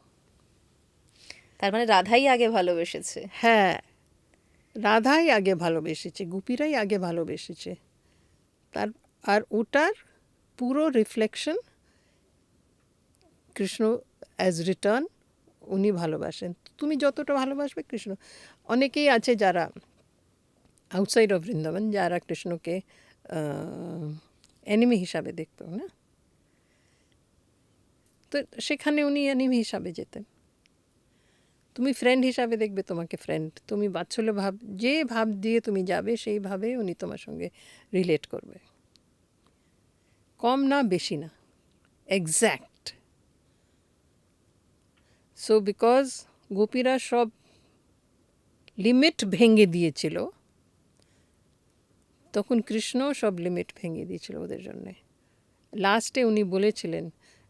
তার মানে রাধাই আগে ভালোবেসেছে। হ্যাঁ, রাধাই আগে ভালোবেসেছে, গোপীরাই আগে ভালোবেসেছে। তার আর ওটার পুরো রিফ্লেকশন কৃষ্ণ অ্যাজ রিটার্ন উনি ভালোবাসেন। তুমি যতটা ভালোবাসবে কৃষ্ণ। অনেকেই আছে যারা আউটসাইড অফ বৃন্দাবন, যারা কৃষ্ণকে এনিমি হিসাবে দেখতো না, তো সেখানে উনি এনিমি হিসাবে যেতেন। তুমি ফ্রেন্ড হিসাবে দেখবে তোমাকে ফ্রেন্ড, তুমি বাৎসল্য ভাব, যে ভাব দিয়ে তুমি যাবে সেইভাবে উনি তোমার সঙ্গে রিলেট করবে, কম না বেশি না, এক্স্যাক্ট। সো বিকজ গোপীরা সব লিমিট ভেঙে দিয়েছিল, তখন কৃষ্ণ সব লিমিট ভেঙে দিয়েছিল ওদের জন্যে। লাস্টে উনি বলেছিলেন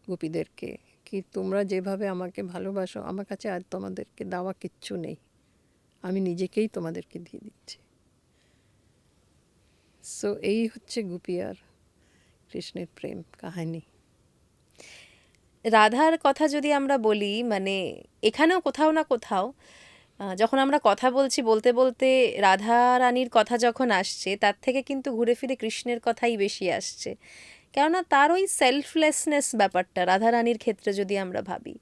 গোপীদেরকে কি তোমরা যেভাবে আমাকে ভালোবাসো, আমার কাছে আর তোমাদেরকে দেওয়া কিচ্ছু নেই, আমি নিজেকেই তোমাদেরকে দিয়ে দিচ্ছি। সো এই হচ্ছে গোপী আর কৃষ্ণের প্রেম কাহিনী। রাধার কথা যদি আমরা বলি, মানে এখানেও কোথাও না কোথাও যখন আমরা কথা বলছি, বলতে বলতে রাধা রানীর কথা যখন আসছে, তার থেকে কিন্তু ঘুরে ফিরে কৃষ্ণের কথাই বেশি আসছে। কেননা তার ওই সেলফলেসনেস ব্যাপারটা রাধা রানীর ক্ষেত্রে যদি আমরা ভাবি,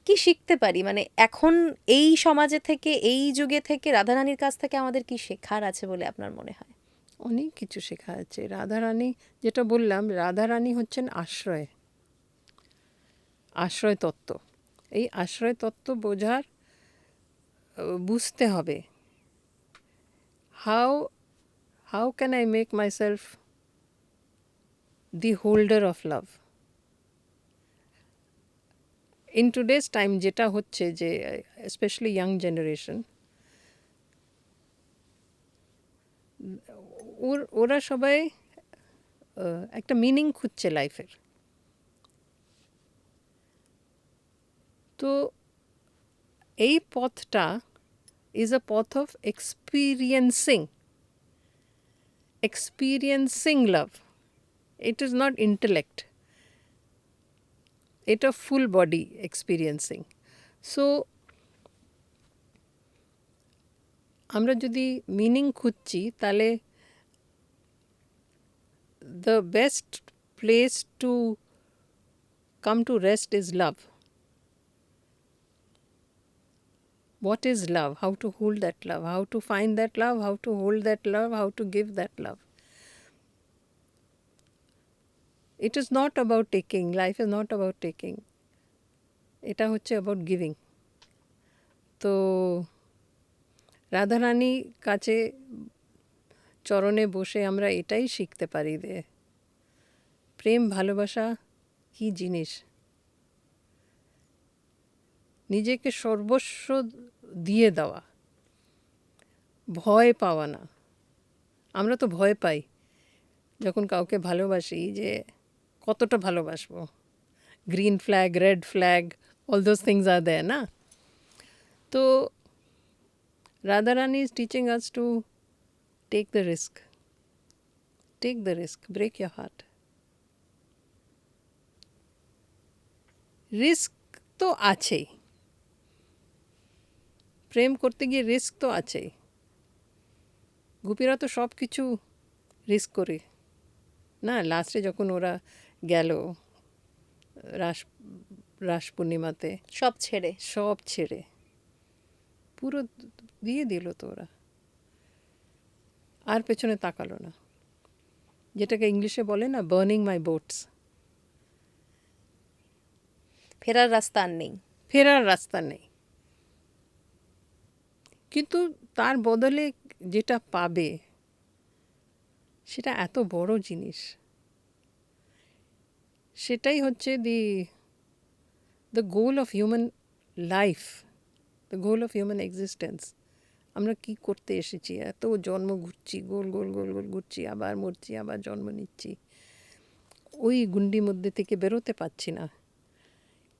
কি শিখতে পারি, মানে এখন এই সমাজে থেকে, এই যুগে থেকে রাধারানীর কাছ থেকে আমাদের কি শেখার আছে বলে আপনার মনে হয়? অনেক কিছু শেখা আছে। রাধারানী, যেটা বললাম, রাধারানী হচ্ছেন আশ্রয়, আশ্রয় তত্ত্ব। এই আশ্রয় তত্ত্ব বোঝার বুঝতে হবে how can I make my self the holder of love. In today's time যেটা হচ্ছে, যে স্পেশালি ইয়াং জেনারেশন, ওরা সবাই একটা মিনিং খুঁজছে লাইফের। তো এই পথটা ইজ আ পথ of experiencing love. It is not intellect, এটা ফুল বডি এক্সপিরিয়েন্সিং। সো আমরা যদি মিনিং খুঁজছি, তাহলে the best place to come to rest is love. What is love? How to hold that love? How to find that love? How to hold that love? How to give that love? It is not about taking. Life is not about taking. এটা হচ্ছে about giving. তো রাধারানী কাছে চরণে বসে আমরা এটাই শিখতে পারি যে প্রেম ভালোবাসা কি জিনিস, নিজেকে সর্বস্ব দিয়ে দেওয়া, ভয় পাওয়া না। আমরা তো ভয় পাই যখন কাউকে ভালোবাসি, যে কতটা ভালোবাসবো, green flag, red flag, all those things are there না। তো Radharani is teaching us to take the risk, break your heart. Risk তো আছেই, প্রেম করতে গিয়ে রিস্ক তো আছেই। গোপীরা তো সব কিছু রিস্ক করে না। লাস্টে যখন ওরা গেল রাস পূর্ণিমাতে, সব ছেড়ে পুরো দিয়ে দিল, তো ওরা আর পেছনে তাকালো না, যেটাকে ইংলিশে বলে না, বার্নিং মাই বোটস। ফেরার রাস্তা নেই। কিন্তু তার বদলে যেটা পাবে সেটা এত বড় জিনিস। সেটাই হচ্ছে the goal of human life, the goal of human existence. আমরা কি করতে এসেছি? এত জন্ম ঘুরছি, গোল গোল গোল গোল ঘুরছি, আবার মরছি, আবার জন্ম নিচ্ছি, ওই গুন্ডির মধ্যে থেকে বেরোতে পারছি না।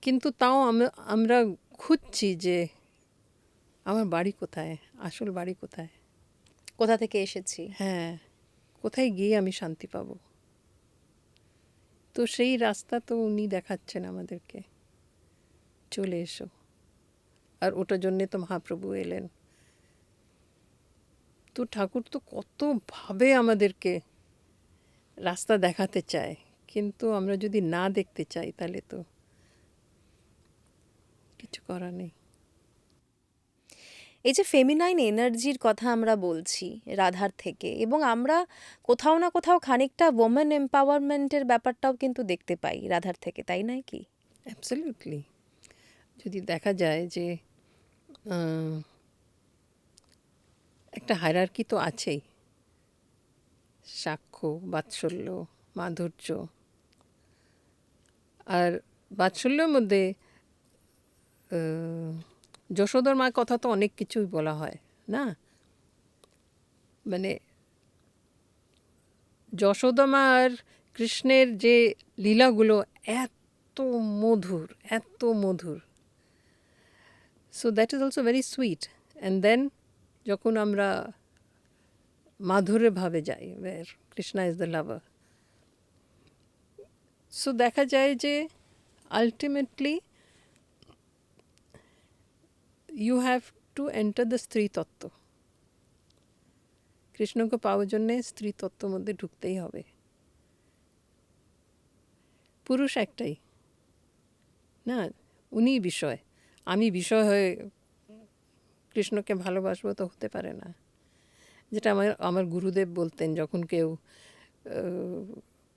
কিন্তু তাও আমরা খুঁজছি যে আমার বাড়ি কোথায়, আসল বাড়ি কোথায়, কোথা থেকে এসেছি, হ্যাঁ, কোথায় গিয়ে আমি শান্তি পাব। তো সেই রাস্তা তো উনি দেখাচ্ছেন আমাদেরকে, চলে এসো। আর ওটার জন্যে তো মহাপ্রভু এলেন। তো ঠাকুর তো কতভাবে আমাদেরকে রাস্তা দেখাতে চায়, কিন্তু আমরা যদি না দেখতে চাই তাহলে তো কিছু করার নেই। এই যে ফেমিনাইন এনার্জির কথা আমরা বলছি রাধার থেকে, এবং আমরা কোথাও না কোথাও খানিকটা ওমেন এম্পাওয়ারমেন্টের ব্যাপারটাও কিন্তু দেখতে পাই রাধার থেকে, তাই নয় কি? অ্যাবসলিউটলি। যদি দেখা যায় যে একটা হায়ারার্কি তো আছেই, সাক্ষ্য, বাৎসল্য, মাধুর্য। আর বাৎসল্যের মধ্যে যশোদার মার কথা তো অনেক কিছুই বলা হয় না, মানে যশোদা মা আর কৃষ্ণের যে লীলাগুলো এত মধুর, এত মধুর। So that is also very sweet. And then যখন আমরা মাধুর্য ভাবে যাই, where Krishna is the lover, so দেখা যায় যে ultimately you have to enter the স্ত্রী তত্ত্ব। কৃষ্ণকে পাওয়ার জন্যে স্ত্রী তত্ত্বের মধ্যে ঢুকতেই হবে। পুরুষ একটাই না, উনি বিষয়, আমি বিষয় হয়ে কৃষ্ণকে ভালোবাসবো তো হতে পারে না। যেটা আমার গুরুদেব বলতেন, যখন কেউ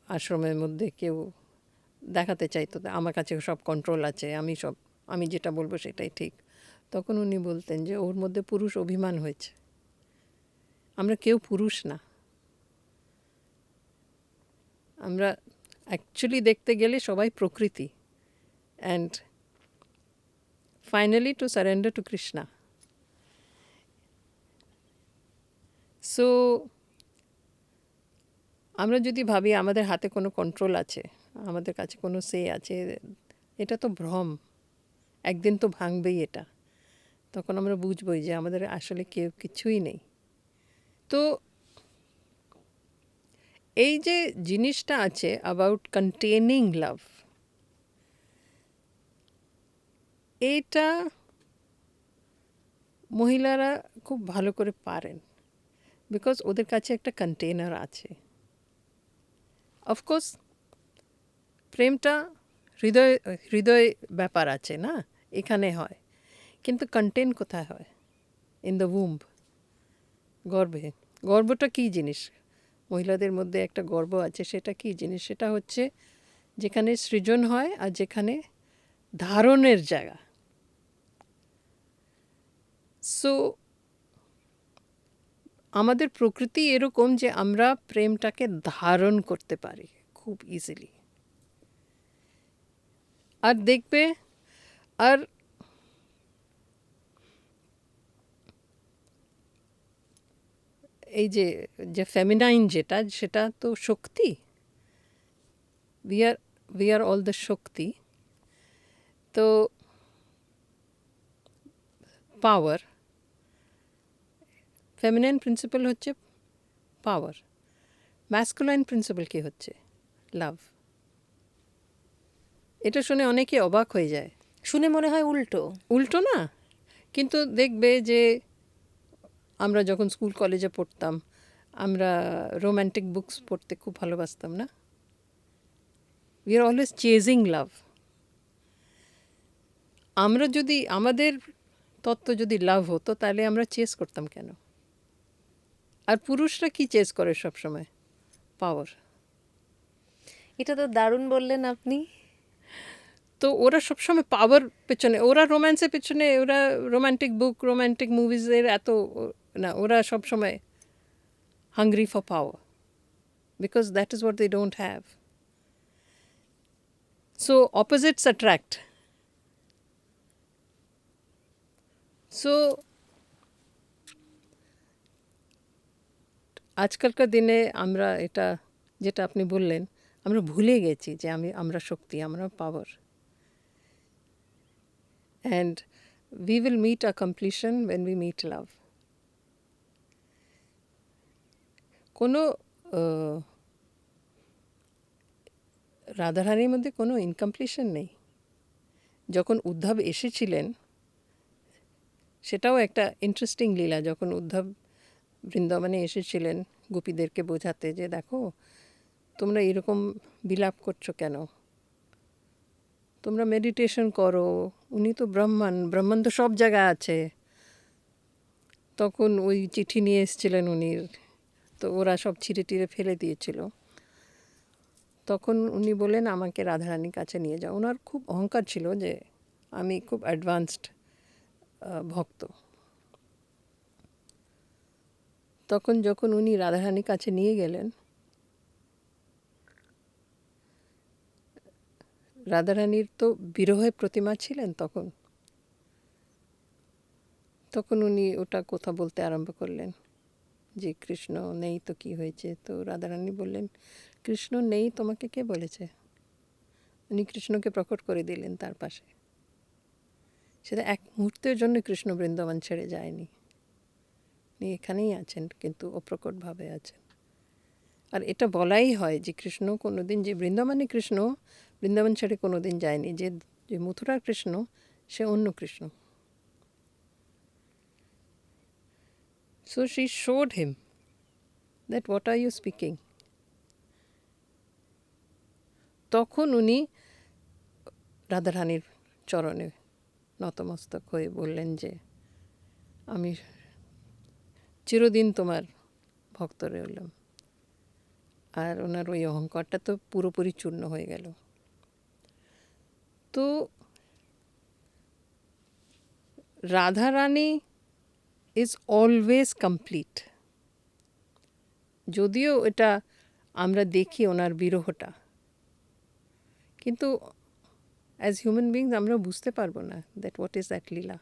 আশ্রমের মধ্যে কেউ দেখাতে চাইতো আমার কাছে সব কন্ট্রোল আছে, আমি যেটা বলবো সেটাই ঠিক, তখন উনি বলতেন যে ওর মধ্যে পুরুষ অভিমান হয়েছে, আমরা কেউ পুরুষ না। আমরা অ্যাকচুয়ালি দেখতে গেলে সবাই প্রকৃতি। And finally to surrender to Krishna. So আমরা যদি ভাবি আমাদের হাতে কোনো কন্ট্রোল আছে, আমাদের কাছে কোনো সে আছে, এটা তো ভ্রম, একদিন তো ভাঙবেই এটা। তখন আমরা বুঝবই যে আমাদের আসলে কেউ কিছুই নেই। তো এই যে জিনিসটা আছে অ্যাবাউট কন্টেনিং লাভ, এইটা মহিলারা খুব ভালো করে পারেন, বিকজ ওদের কাছে একটা কন্টেনার আছে। অফকোর্স প্রেমটা হৃদয় হৃদয় ব্যাপার আছে না, এখানে হয়, কিন্তু কন্টেন কোথায় হয়? ইন দ্য womb, গর্ভে। গর্ভটা কী জিনিস? মহিলাদের মধ্যে একটা গর্ভ আছে, সেটা কী জিনিস? সেটা হচ্ছে যেখানে সৃজন হয় আর যেখানে ধারণের জায়গা। সো আমাদের প্রকৃতি এরকম যে আমরা প্রেমটাকে ধারণ করতে পারি খুব ইজিলি। আর দেখবে, আর এই যে যে ফেমিনাইন যেটা, সেটা তো শক্তি। উই আর অল দ্য শক্তি। তো পাওয়ার, ফেমিনাইন প্রিন্সিপাল হচ্ছে পাওয়ার, ম্যাসকুলাইন প্রিন্সিপাল কি হচ্ছে? লাভ। এটা শুনে অনেকে অবাক হয়ে যায়, শুনে মনে হয় উল্টো। উল্টো না, কিন্তু দেখবে যে আমরা যখন স্কুল কলেজে পড়তাম, আমরা রোম্যান্টিক বুকস পড়তে খুব ভালোবাসতাম না? উই আর অলওয়েজ চেজিং লাভ। আমরা যদি আমাদের তত্ত্ব যদি লাভ হতো, তাহলে আমরা চেস করতাম কেন? আর পুরুষরা কি চেস করে সব সময়? পাওয়ার। এটা তো দারুণ বললেন আপনি। তো ওরা সবসময় পাওয়ার পেছনে, ওরা রোম্যান্সের পেছনে, ওরা রোম্যান্টিক বুক, রোম্যান্টিক মুভিজের এত না, ওরা সবসময় hungry for power, because that is what they don't have. So opposites attract. So আজকালকার দিনে আমরা এটা, যেটা আপনি বললেন, আমরা ভুলে গেছি যে আমরা শক্তি, আমরা power. And we will meet our completion when we meet love. কোনো রাধারানীর মধ্যে কোনো ইনকমপ্লিশন নেই। যখন উদ্ধব এসেছিলেন, সেটাও একটা ইন্টারেস্টিং লীলা। যখন উদ্ধব বৃন্দাবনে এসেছিলেন গোপীদেরকে বোঝাতে যে দেখো তোমরা এরকম বিলাপ করছো কেন, তোমরা মেডিটেশন করো, উনি তো ব্রহ্মান, ব্রহ্মান তো সব জায়গায় আছে। তখন ওই চিঠি নিয়ে এসেছিলেন উনি, তো ওরা সব ছিঁড়ে টিড়ে ফেলে দিয়েছিল। তখন উনি বললেন আমাকে রাধারানীর কাছে নিয়ে যাও। ওনার খুব অহংকার ছিল যে আমি খুব অ্যাডভান্সড ভক্ত। তখন যখন উনি রাধারানীর কাছে নিয়ে গেলেন, রাধারানীর তো বিরহে প্রতিমা ছিলেন তখন। তখন উনি ওটা কথা বলতে আরম্ভ করলেন যে কৃষ্ণ নেই তো কি হয়েছে। তো রাধারানী বললেন কৃষ্ণ নেই তোমাকে কে বলেছে। উনি কৃষ্ণকে প্রকট করে দিলেন তার পাশে। সেটা এক মুহূর্তের জন্য কৃষ্ণ বৃন্দাবন ছেড়ে যায়নি, উনি এখানেই আছেন কিন্তু অপ্রকটভাবে আছেন। আর এটা বলাই হয় যে কৃষ্ণ কোনোদিন, যে বৃন্দাবনে কৃষ্ণ বৃন্দাবন ছেড়ে কোনোদিন যায়নি, যে যে মথুরার কৃষ্ণ সে অন্য Krishna. So she showed him that what are you speaking. তখন উনি রাধারানীর চরণে নতমস্তক হয়ে বললেন যে আমি চিরদিন তোমার ভক্ত রইলাম। আর ওনার ওই অহংকারটা তো পুরোপুরি চূর্ণ হয়ে গেল। তো রাধারানী ইজ অলওয়েজ কমপ্লিট। যদিও এটা আমরা দেখি ওনার বিরহটা, কিন্তু অ্যাজ হিউম্যান বিংস আমরা বুঝতে পারবো না that what is that leela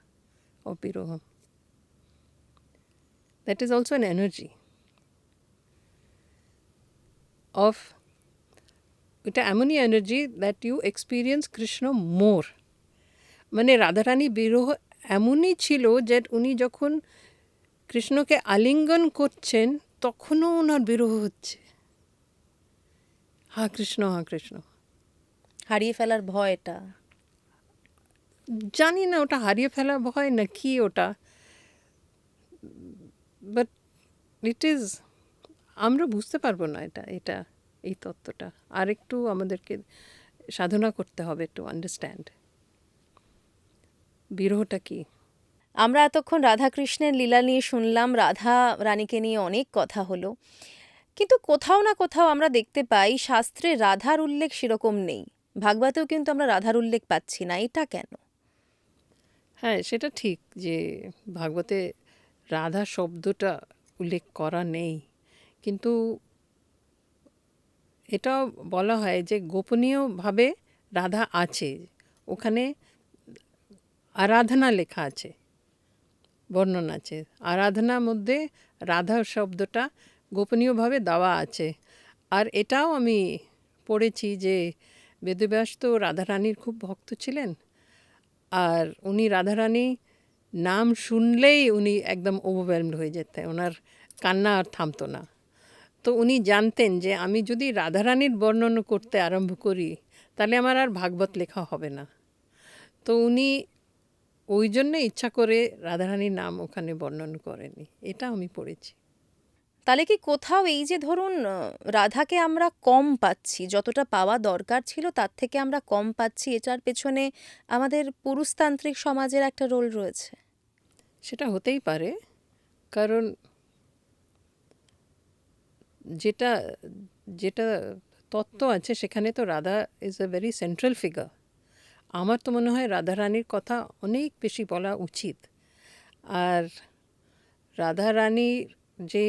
of viraha. That is also an energy of, এটা এমনই energy that you experience Krishna more. মানে রাধারানী বিরহ এমনই ছিল যে উনি যখন কৃষ্ণকে আলিঙ্গন করছেন তখনও ওনার বিরহ হচ্ছে, হা কৃষ্ণ হা কৃষ্ণ। হারিয়ে ফেলার ভয়টা। জানি না ওটা হারিয়ে ফেলা ভয় না কি ওটা, বাট ইট ইজ, আমরা বুঝতে পারবো না এটা এটা এই তত্ত্বটা। আর একটু আমাদেরকে সাধনা করতে হবে টু আন্ডারস্ট্যান্ড বিরহটা কি। আমরা এতক্ষণ রাধাকৃষ্ণের লীলা নিয়ে শুনলাম, রাধা রানীকে নিয়ে অনেক কথা হলো, কিন্তু কোথাও না কোথাও আমরা দেখতে পাই শাস্ত্রে রাধার উল্লেখ সেরকম নেই। ভাগবতেও কিন্তু আমরা রাধার উল্লেখ পাচ্ছি না, এটা কেন? হ্যাঁ সেটা ঠিক যে ভাগবতে রাধা শব্দটা উল্লেখ করা নেই, কিন্তু এটাও বলা হয় যে গোপনীয়ভাবে রাধা আছে ওখানে। আরাধনা লেখা আছে, বর্ণনা আছে, আরাধনার মধ্যে রাধা শব্দটা গোপনীয়ভাবে দেওয়া আছে। আর এটাও আমি পড়েছি যে বেদব্যাস তো রাধারানীর খুব ভক্ত ছিলেন, আর উনি রাধারানী নাম শুনলেই উনি একদম ওভারওয়েলমড হয়ে যেতেন, ওনার কান্না আর থামতো না। তো উনি জানতেন যে আমি যদি রাধারানীর বর্ণনা করতে আরম্ভ করি তাহলে আমার আর ভাগবত লেখা হবে না। তো উনি ওই জন্যে ইচ্ছা করে রাধারানীর নাম ওখানে বর্ণনা করেনি, এটা আমি পড়েছি। তাহলে কি কোথাও এই যে ধরুন রাধাকে আমরা কম পাচ্ছি, যতটা পাওয়া দরকার ছিল তার থেকে আমরা কম পাচ্ছি, এটার পেছনে আমাদের পুরুষতান্ত্রিক সমাজের একটা রোল রয়েছে? সেটা হতেই পারে, কারণ যেটা যেটা তত্ত্ব আছে সেখানে তো Radha is a very central figure. আমার তো মনে হয় রাধারানীর কথা অনেক বেশি বলা উচিত। আর রাধারানীর যে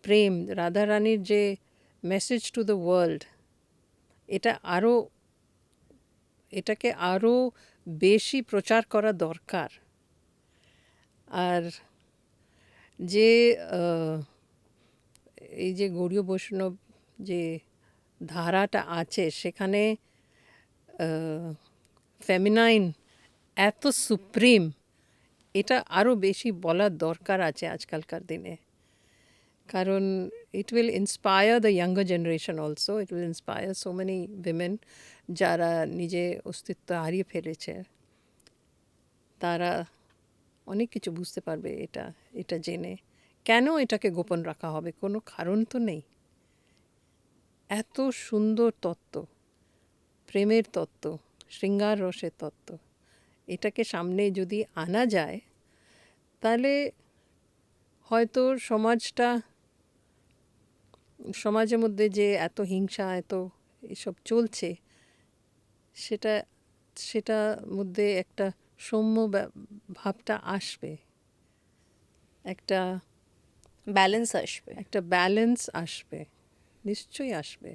প্রেম, রাধারানীর যে মেসেজ টু দ্য ওয়ার্ল্ড, এটা আরও, এটাকে আরও বেশি প্রচার করা দরকার। আর যে এই যে গৌড়ীয় বৈষ্ণব যে ধারাটা আছে সেখানে ফেমিনাইন এত সুপ্রিম, এটা আরও বেশি বলার দরকার আছে আজকালকার দিনে। কারণ it will inspire the younger generation also, it will inspire so many women যারা নিজে অস্তিত্ব হারিয়ে ফেলেছে, তারা অনেক কিছু বুঝতে পারবে এটা এটা জেনে। কেন এটাকে গোপন রাখা হবে? কোনো কারণ তো নেই। এত সুন্দর তত্ত্ব, প্রেমের তত্ত্ব, শৃঙ্গার রসের তত্ত্ব, এটাকে সামনে যদি আনা যায় তাহলে হয়তো সমাজের মধ্যে যে এত হিংসা, এত এসব চলছে, সেটা মধ্যে একটা সৌম্য ভাবটা আসবে, একটা ব্যালেন্স আসবে, নিশ্চয়ই আসবে।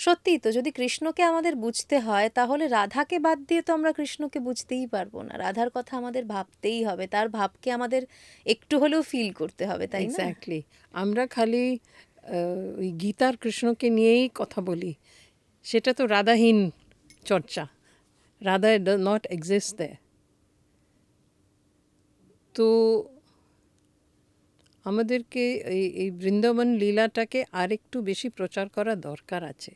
সত্যি তো, যদি কৃষ্ণকে আমাদের বুঝতে হয় তাহলে রাধাকে বাদ দিয়ে তো আমরা কৃষ্ণকে বুঝতেই পারবো না। রাধার কথা আমাদের ভাবতেই হবে, তার ভাবকে আমাদের একটু হলেও ফিল করতে হবে, তাই না? এক্স্যাক্টলি। আমরা খালি ওই গীতার কৃষ্ণকে নিয়েই কথা বলি, সেটা তো রাধাহীন চর্চা। Radha does not exist there. তো আমাদেরকে এই বৃন্দাবন লীলাটাকে আরেকটু বেশি প্রচার করা দরকার আছে।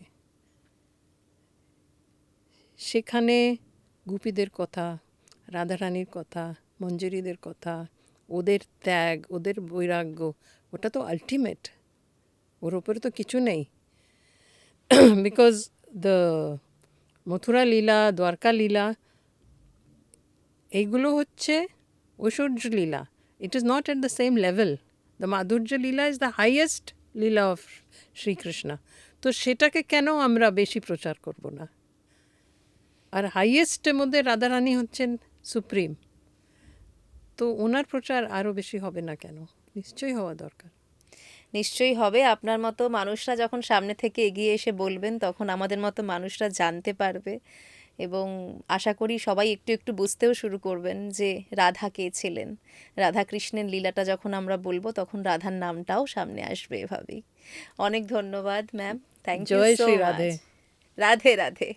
সেখানে গোপীদের কথা, রাধারানীর কথা, মঞ্জরীদের কথা, ওদের ত্যাগ, ওদের বৈরাগ্য, ওটা তো আলটিমেট, ওর উপরে তো কিছু নেই। বিকজ দ্য মথুরা লীলা, দ্বারকা লীলা, এইগুলো হচ্ছে ঐশ্বর্য লীলা। It is not at the same level. The madhurya leela is the highest leela of Shrikrishna. তো সেটাকে কেন আমরা বেশি প্রচার করব না? আর হাইয়েস্টের মধ্যে রাধারানী হচ্ছেন সুপ্রিম, তো ওনার প্রচার আরও বেশি হবে না কেন? নিশ্চয়ই হওয়া দরকার। নিশ্চয়ই হবে। আপনার মতো মানুষরা যখন সামনে থেকে এগিয়ে এসে বলবেন তখন আমাদের মতো মানুষরা জানতে পারবে, এবং আশা করি সবাই একটু একটু বুঝতেও শুরু করবেন যে রাধা কে ছিলেন। রাধা কৃষ্ণের লীলাটা যখন আমরা বলবো তখন রাধার নামটাও সামনে আসবে এভাবেই। অনেক ধন্যবাদ ma'am, thank you Jai so Shri much. Radhe. Radhe Radhe.